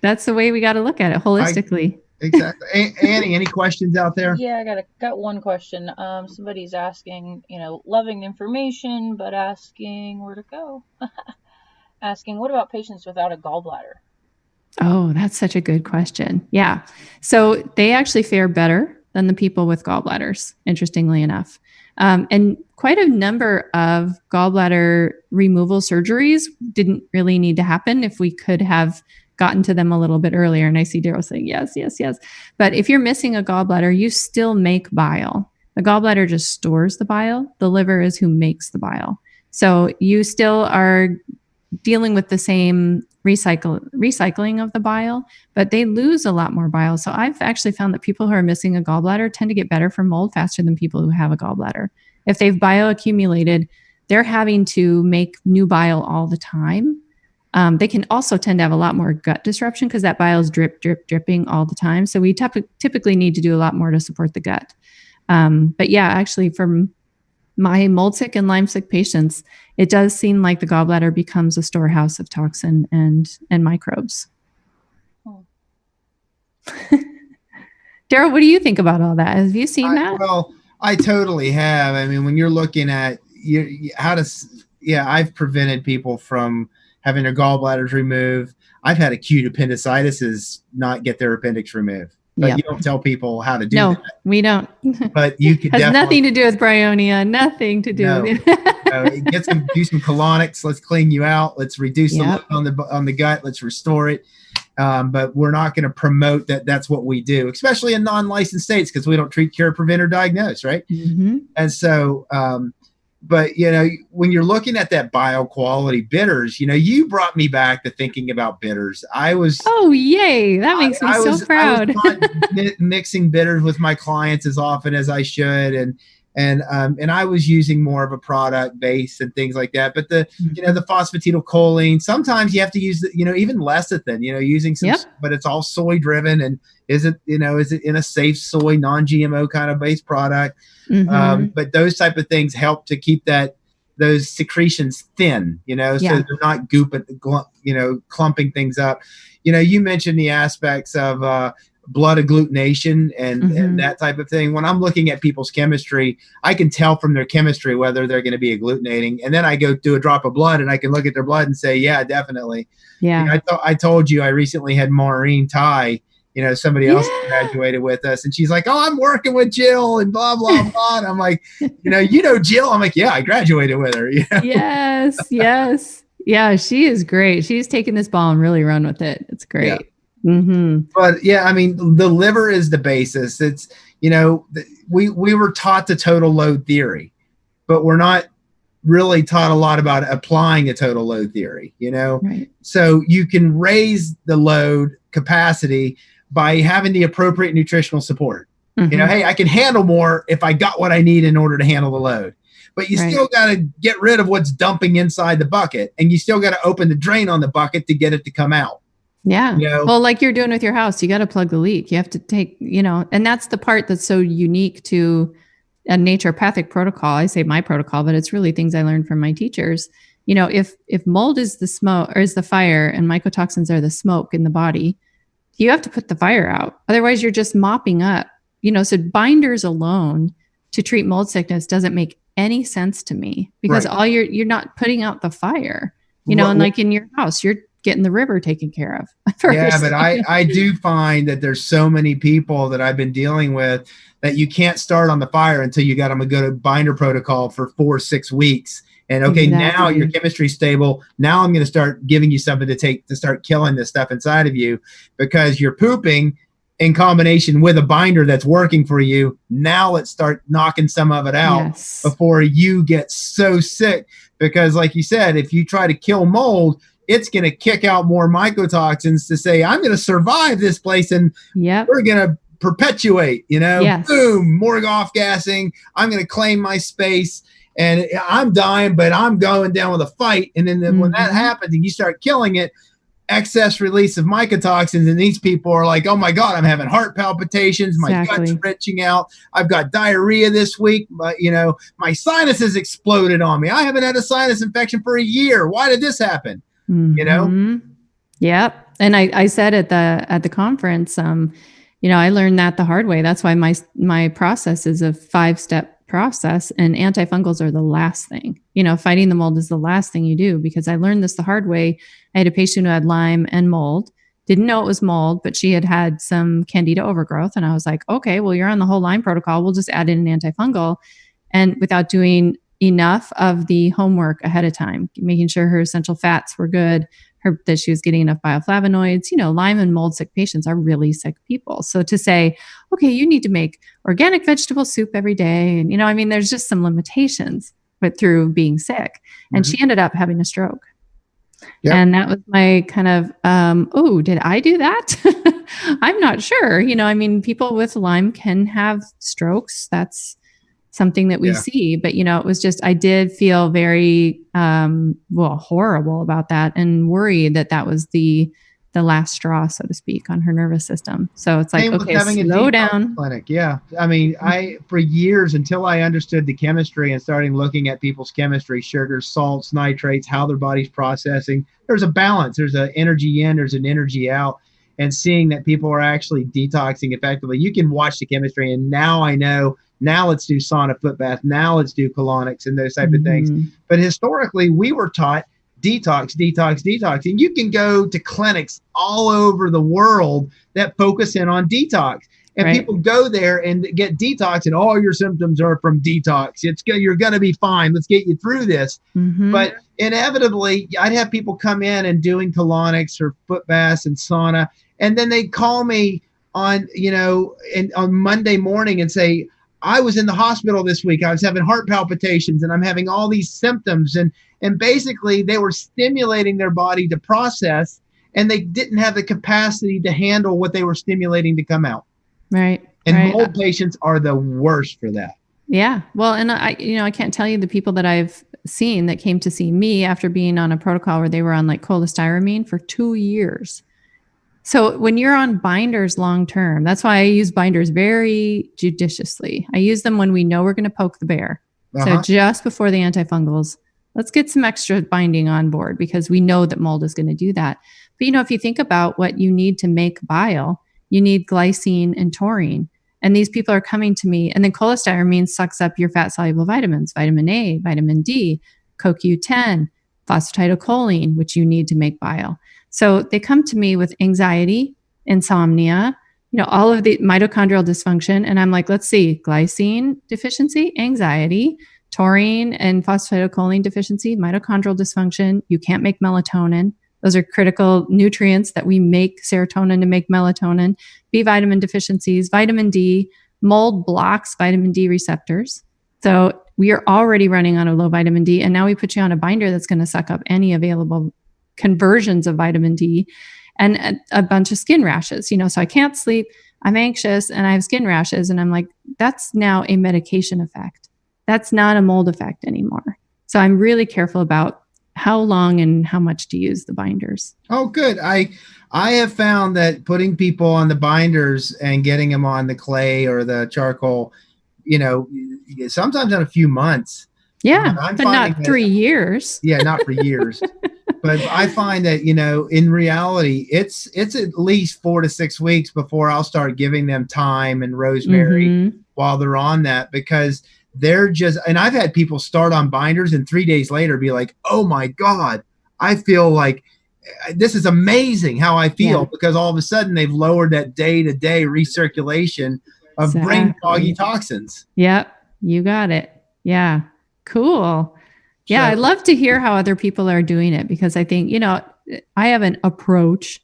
B: the way we got to look at it holistically.
A: Exactly. Annie, any questions out there?
C: Yeah, I got one question. Somebody's asking, loving the information, but asking where to go. Asking, what about patients without a gallbladder?
B: Oh, that's such a good question. Yeah. So they actually fare better than the people with gallbladders, interestingly enough. And quite a number of gallbladder removal surgeries didn't really need to happen if we could have gotten to them a little bit earlier. And I see Darrell saying, yes, yes, yes. But if you're missing a gallbladder, you still make bile. The gallbladder just stores the bile. The liver is who makes the bile. So you still are dealing with the same recycling of the bile, but they lose a lot more bile. So I've actually found that people who are missing a gallbladder tend to get better from mold faster than people who have a gallbladder. If they've bioaccumulated, they're having to make new bile all the time. They can also tend to have a lot more gut disruption because that bile is dripping all the time. So we typically need to do a lot more to support the gut. But yeah, actually from my mold sick and Lyme sick patients, it does seem like the gallbladder becomes a storehouse of toxin and microbes. Darrell, what do you think about all that? Have you seen that?
A: Well, I totally have. I mean, when you're looking at I've prevented people from having their gallbladders removed. I've had acute appendicitis not get their appendix removed. But you don't tell people how to do that. No,
B: we don't.
A: But you could
B: has nothing to do with bryonia, nothing to do with it.
A: Do some colonics. Let's clean you out. Let's reduce the load on the gut. Let's restore it. But we're not going to promote that. That's what we do, especially in non-licensed states, because we don't treat, cure, prevent, or diagnose, right?
B: Mm-hmm.
A: And so, but when you're looking at that bioquality bitters, you brought me back to thinking about bitters.
B: Oh, yay. That makes me so proud.
A: I was not mixing bitters with my clients as often as I should. And I was using more of a product base and things like that. But the phosphatidylcholine, sometimes you have to use even lecithin, using some, but it's all soy driven. And is it in a safe soy, non-GMO kind of base product? Mm-hmm. But those type of things help to keep those secretions thin, so they're not clumping things up. You mentioned the aspects of blood agglutination and that type of thing. When I'm looking at people's chemistry, I can tell from their chemistry whether they're going to be agglutinating. And then I go do a drop of blood and I can look at their blood and say, yeah, definitely.
B: Yeah.
A: I told you I recently had Maureen Ty, somebody else graduated with us, and she's like, oh, I'm working with Jill and blah, blah, blah. And I'm like, Jill? I'm like, yeah, I graduated with her.
B: Yes. Yeah, she is great. She's taken this ball and really run with it. It's great.
A: Yeah.
B: Mm-hmm.
A: But yeah, I mean, the liver is the basis. It's, we were taught the total load theory, but we're not really taught a lot about applying a total load theory,
B: Right.
A: So you can raise the load capacity by having the appropriate nutritional support.
B: Mm-hmm.
A: Hey, I can handle more if I got what I need in order to handle the load. But you still got to get rid of what's dumping inside the bucket, and you still got to open the drain on the bucket to get it to come out.
B: Yeah. Well, like you're doing with your house, you got to plug the leak. You have to take, and that's the part that's so unique to a naturopathic protocol. I say my protocol, but it's really things I learned from my teachers. If mold is the smoke or is the fire and mycotoxins are the smoke in the body, you have to put the fire out. Otherwise you're just mopping up, so binders alone to treat mold sickness doesn't make any sense to me, because all you're not putting out the fire, and like in your house, you're getting the river taken care of first.
A: Yeah, but I do find that there's so many people that I've been dealing with that you can't start on the fire until you got them a good binder protocol for 4-6 weeks. And now your chemistry's stable. Now I'm going to start giving you something to take to start killing this stuff inside of you, because you're pooping in combination with a binder that's working for you. Now let's start knocking some of it out before you get so sick. Because like you said, if you try to kill mold, it's going to kick out more mycotoxins to say, I'm going to survive this place, and we're going to perpetuate, boom, more off-gassing. I'm going to claim my space, and I'm dying, but I'm going down with a fight. And then when that happens and you start killing it, excess release of mycotoxins, and these people are like, oh my God, I'm having heart palpitations, my gut's wrenching out, I've got diarrhea this week, but my sinuses exploded on me. I haven't had a sinus infection for a year. Why did this happen?
B: Yep. And I said at the conference, I learned that the hard way. That's why my process is a 5-step process, and antifungals are the last thing. Fighting the mold is the last thing you do, because I learned this the hard way. I had a patient who had Lyme and mold, didn't know it was mold, but she had some candida overgrowth. And I was like, okay, well, you're on the whole Lyme protocol. We'll just add in an antifungal. And without doing enough of the homework ahead of time, making sure her essential fats were good, that she was getting enough bioflavonoids. Lyme and mold sick patients are really sick people. So to say, okay, you need to make organic vegetable soup every day. And, there's just some limitations, but through being sick. And she ended up having a stroke. Yep. And that was my kind of, did I do that? I'm not sure. People with Lyme can have strokes. That's something that we see, but it was just, I did feel very, horrible about that, and worried that was the last straw, so to speak, on her nervous system. So it's like, okay, slow down.
A: Clinic. Yeah. For years, until I understood the chemistry and starting looking at people's chemistry, sugars, salts, nitrates, how their body's processing, there's a balance. There's an energy in, there's an energy out. And seeing that people are actually detoxing effectively, you can watch the chemistry. And now I know, now let's do sauna, foot bath. Now let's do colonics and those type of things. But historically, we were taught detox. And you can go to clinics all over the world that focus in on detox. And people go there and get detox, and all your symptoms are from detox. You're going to be fine. Let's get you through this. But inevitably, I'd have people come in and doing colonics or foot baths and sauna. And then they'd call me on Monday morning and say, I was in the hospital this week. I was having heart palpitations, and I'm having all these symptoms. And basically they were stimulating their body to process, and they didn't have the capacity to handle what they were stimulating to come out.
B: Right.
A: And mold patients are the worst for that.
B: Yeah. Well, and I can't tell you the people that I've seen that came to see me after being on a protocol where they were on like cholestyramine for 2 years. So when you're on binders long-term, that's why I use binders very judiciously. I use them when we know we're going to poke the bear. So just before the antifungals, let's get some extra binding on board, because we know that mold is going to do that. But, if you think about what you need to make bile, you need glycine and taurine. And these people are coming to me, and then cholestyramine sucks up your fat-soluble vitamins, vitamin A, vitamin D, CoQ10, phosphatidylcholine, which you need to make bile. So they come to me with anxiety, insomnia, all of the mitochondrial dysfunction. And I'm like, let's see, glycine deficiency, anxiety, taurine and phosphatidylcholine deficiency, mitochondrial dysfunction. You can't make melatonin. Those are critical nutrients that we make serotonin to make melatonin. B vitamin deficiencies, vitamin D, mold blocks vitamin D receptors. So we are already running on a low vitamin D. And now we put you on a binder that's going to suck up any available conversions of vitamin D, and a bunch of skin rashes. So I can't sleep, I'm anxious, and I have skin rashes. And I'm like, that's now a medication effect. That's not a mold effect anymore. So I'm really careful about how long and how much to use the binders.
A: Oh, good. I have found that putting people on the binders and getting them on the clay or the charcoal, sometimes in a few months.
B: Yeah, but not 3 years.
A: Yeah, not for years. But I find that, in reality, it's at least 4 to 6 weeks before I'll start giving them thyme and rosemary while they're on that, because they're just, and I've had people start on binders and 3 days later be like, oh my God, I feel like this is amazing how I feel, because all of a sudden they've lowered that day-to-day recirculation of brain foggy toxins.
B: Yep, you got it. Yeah, cool. Yeah, I love to hear how other people are doing it, because I think, I have an approach,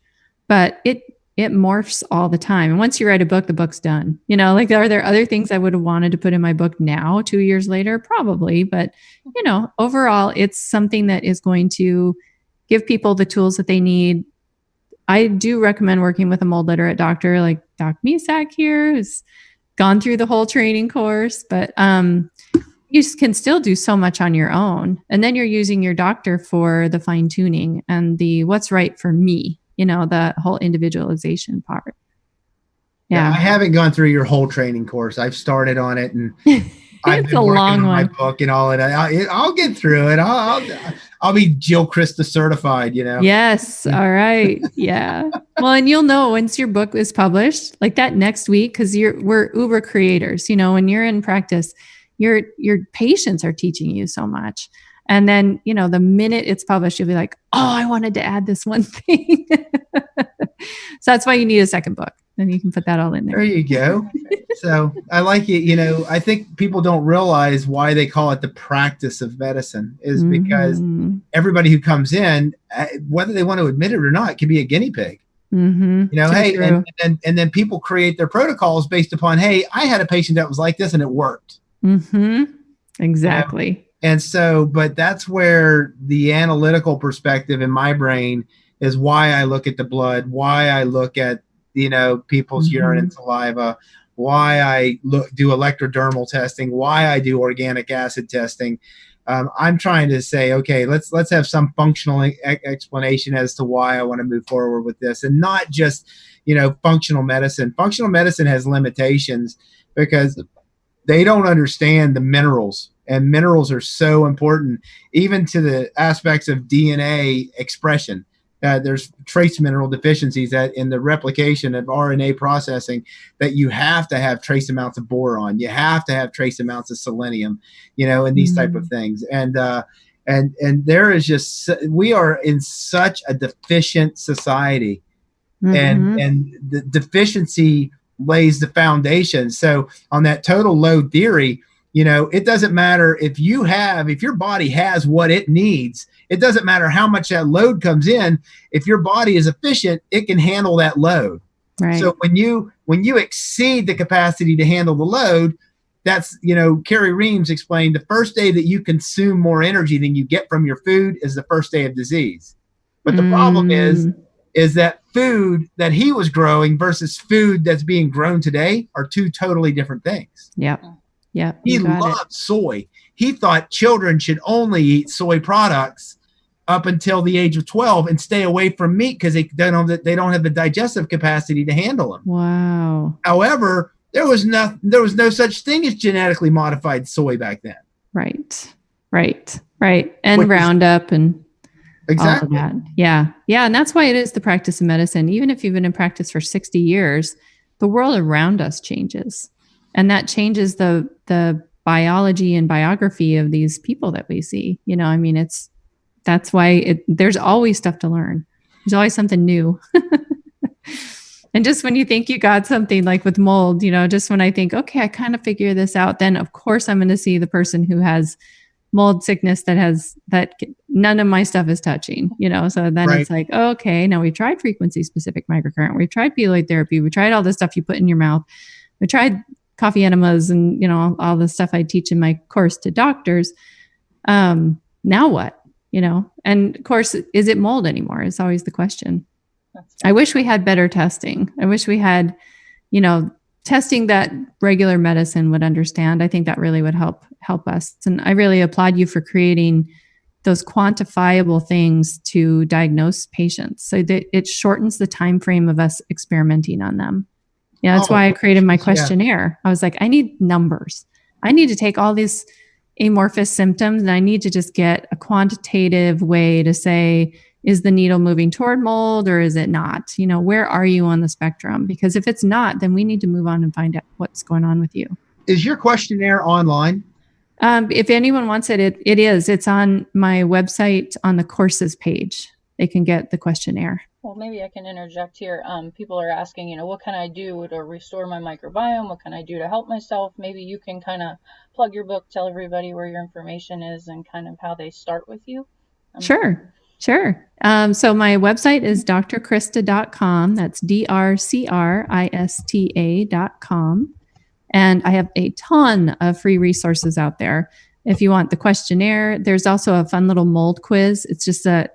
B: but it morphs all the time. And once you write a book, the book's done. Are there other things I would have wanted to put in my book now, 2 years later? Probably. But, overall, it's something that is going to give people the tools that they need. I do recommend working with a mold literate doctor like Doc Misak here, who's gone through the whole training course. But you can still do so much on your own. And then you're using your doctor for the fine tuning and the what's right for me, the whole individualization part.
A: Yeah. I haven't gone through your whole training course. I've started on it, and
B: I've been working on
A: my book and all of that. I'll get through it. I'll be Jill Crista certified,
B: Yes. All right. Yeah. Well, and you'll know once your book is published, like that next week, because we're uber creators. When you're in practice, your patients are teaching you so much. And then, the minute it's published, you'll be like, oh, I wanted to add this one thing. So that's why you need a second book. Then you can put that all in there.
A: There you go. So I like it. I think people don't realize why they call it the practice of medicine is because everybody who comes in, whether they want to admit it or not, can be a guinea pig. Hey, and then people create their protocols based upon, hey, I had a patient that was like this and it worked.
B: Exactly.
A: And so, but that's where the analytical perspective in my brain is why I look at the blood, why I look at, people's urine and saliva, why I do electrodermal testing, why I do organic acid testing. I'm trying to say, okay, let's have some functional explanation as to why I want to move forward with this, and not just, functional medicine. Functional medicine has limitations because they don't understand the minerals, and minerals are so important, even to the aspects of DNA expression. There's trace mineral deficiencies that in the replication of RNA processing that you have to have trace amounts of boron, you have to have trace amounts of selenium, and these type of things. And there is just, we are in such a deficient society, and the deficiency lays the foundation. So on that total load theory, it doesn't matter if your body has what it needs. It doesn't matter how much that load comes in. If your body is efficient, it can handle that load. Right. So when you exceed the capacity to handle the load, that's, Carrie Reams explained, the first day that you consume more energy than you get from your food is the first day of disease. But the problem is that food that he was growing versus food that's being grown today are two totally different things.
B: Yeah. Yeah.
A: He loved soy. He thought children should only eat soy products up until the age of 12 and stay away from meat because they don't have the digestive capacity to handle them.
B: Wow.
A: However, there was no such thing as genetically modified soy back then.
B: Right. And Roundup and
A: exactly
B: all of that. Yeah. And that's why it is the practice of medicine. Even if you've been in practice for 60 years, the world around us changes. And that changes the biology and biography of these people that we see. That's why there's always stuff to learn. There's always something new. And just when you think you got something like with mold, just when I think, okay, I kind of figure this out, then of course I'm going to see the person who has mold sickness that none of my stuff is touching, so then
A: Right.
B: It's like, okay, now we've tried frequency specific microcurrent. We've tried peloid therapy. We tried all this stuff you put in your mouth. We tried coffee enemas and, all the stuff I teach in my course to doctors. Now what, and of course, is it mold anymore? It's always the question. I wish we had better testing. I wish we had, testing that regular medicine would understand. I think that really would help us. And I really applaud you for creating those quantifiable things to diagnose patients so that it shortens the time frame of us experimenting on them. That's why I created my questionnaire. I was like, I need numbers. I need to take all these amorphous symptoms and I need to just get a quantitative way to say, is the needle moving toward mold or is it not? Where are you on the spectrum? Because if it's not, then we need to move on and find out what's going on with you.
A: Is your questionnaire online?
B: If anyone wants it, it is. It's on my website on the courses page. They can get the questionnaire.
C: Well, maybe I can interject here. People are asking, what can I do to restore my microbiome? What can I do to help myself? Maybe you can kind of plug your book, tell everybody where your information is and kind of how they start with you.
B: Sure. So my website is drcrista.com. That's drcrista.com. And I have a ton of free resources out there. If you want the questionnaire, there's also a fun little mold quiz. It's just a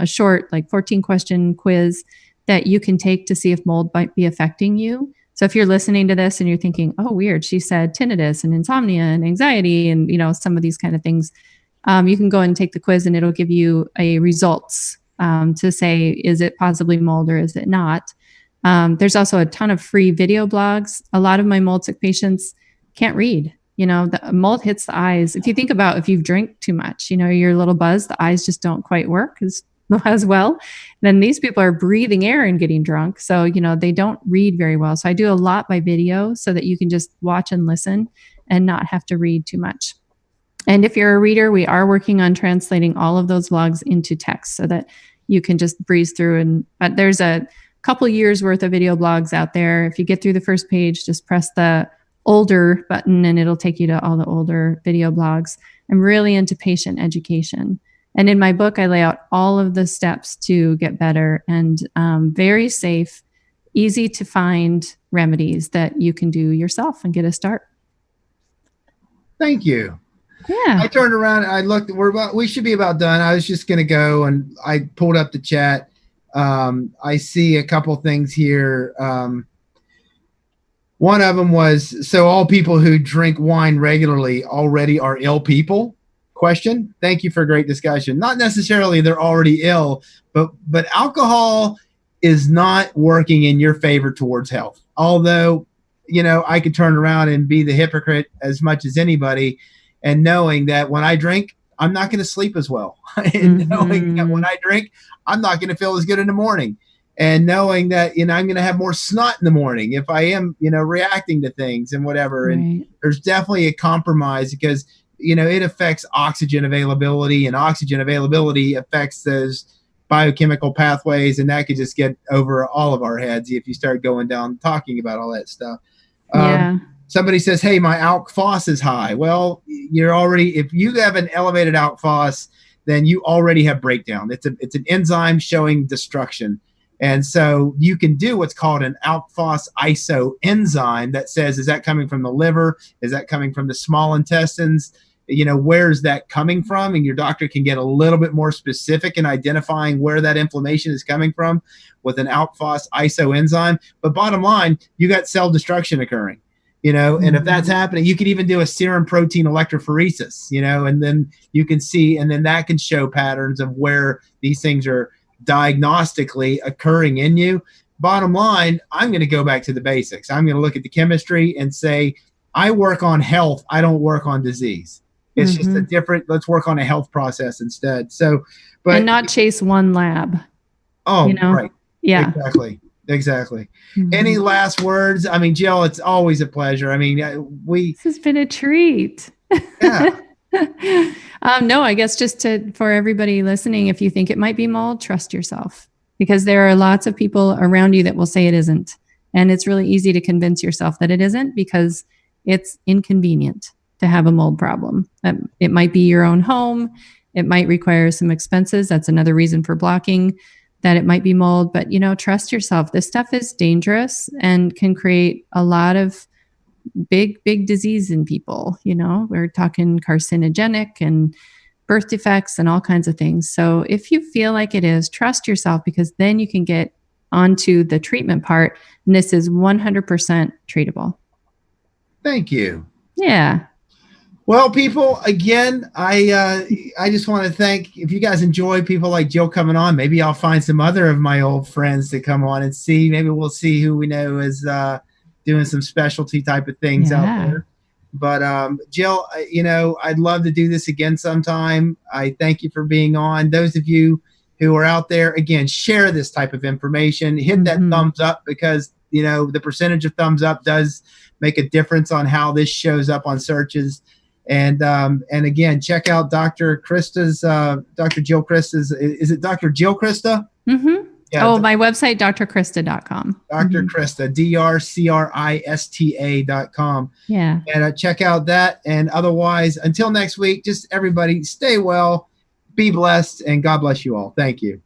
B: short, 14 question quiz that you can take to see if mold might be affecting you. So if you're listening to this and you're thinking, oh, weird, she said tinnitus and insomnia and anxiety and, some of these kind of things, you can go and take the quiz and it'll give you a results to say, is it possibly mold or is it not? There's also a ton of free video blogs. A lot of my mold sick patients can't read. The mold hits the eyes. If you think about if you drink too much, you're a little buzzed, the eyes just don't quite work as well. Then these people are breathing air and getting drunk. So, they don't read very well. So I do a lot by video so that you can just watch and listen and not have to read too much. And if you're a reader, we are working on translating all of those blogs into text so that you can just breeze through. But there's a couple years worth of video blogs out there. If you get through the first page, just press the older button and it'll take you to all the older video blogs. I'm really into patient education. And in my book, I lay out all of the steps to get better and very safe, easy to find remedies that you can do yourself and get a start.
A: Thank you.
B: Yeah.
A: I turned around and I looked, we should be about done. I was just going to go and I pulled up the chat. I see a couple things here. One of them was, so all people who drink wine regularly already are ill people? Question. Thank you for a great discussion. Not necessarily they're already ill, but alcohol is not working in your favor towards health. Although, I could turn around and be the hypocrite as much as anybody, and knowing that when I drink, I'm not going to sleep as well. And knowing that when I drink, I'm not going to feel as good in the morning. And knowing that, I'm going to have more snot in the morning if I am, reacting to things and whatever. Right. And there's definitely a compromise because, it affects oxygen availability, and oxygen availability affects those biochemical pathways. And that could just get over all of our heads if you start going down talking about all that stuff.
B: Yeah.
A: Somebody says, hey, my alk phos is high. Well, if you have an elevated alk phos, then you already have breakdown. It's an enzyme showing destruction. And so you can do what's called an alk phos isoenzyme that says, is that coming from the liver? Is that coming from the small intestines? Where's that coming from? And your doctor can get a little bit more specific in identifying where that inflammation is coming from with an alk phos isoenzyme. But bottom line, you got cell destruction occurring. And if that's happening, you could even do a serum protein electrophoresis, and then you can see, and then that can show patterns of where these things are diagnostically occurring in you. Bottom line, I'm going to go back to the basics. I'm going to look at the chemistry and say, I work on health. I don't work on disease. It's just a different, let's work on a health process instead. So, and
B: not chase one lab.
A: Oh, right.
B: Yeah,
A: Exactly. Any last words? I mean, Jill, it's always a pleasure. I mean,
B: this has been a treat.
A: Yeah.
B: No, I guess just for everybody listening, if you think it might be mold, trust yourself. because there are lots of people around you that will say it isn't. And it's really easy to convince yourself that it isn't because it's inconvenient to have a mold problem. It might be your own home. It might require some expenses. That's another reason for blocking, that it might be mold. But, trust yourself. This stuff is dangerous and can create a lot of big disease in people. We're talking carcinogenic and birth defects and all kinds of things. So if you feel like it is, trust yourself, because then you can get onto the treatment part. And this is 100% treatable.
A: Thank you.
B: Yeah.
A: Well, people, again, I just want to thank, if you guys enjoy people like Jill coming on, maybe I'll find some other of my old friends to come on and see. Maybe we'll see who we know is doing some specialty type of things out there. But Jill, I'd love to do this again sometime. I thank you for being on. Those of you who are out there, again, share this type of information. Hit that thumbs up, because the percentage of thumbs up does make a difference on how this shows up on searches. And again, check out Dr. Crista's, Dr. Jill Crista's. Is it Dr. Jill Crista?
B: Mm-hmm. Yeah, my website, drcrista.com.
A: Dr. Crista, DRCRISTA.com.
B: Yeah.
A: And check out that. And otherwise, until next week, just everybody stay well, be blessed, and God bless you all. Thank you.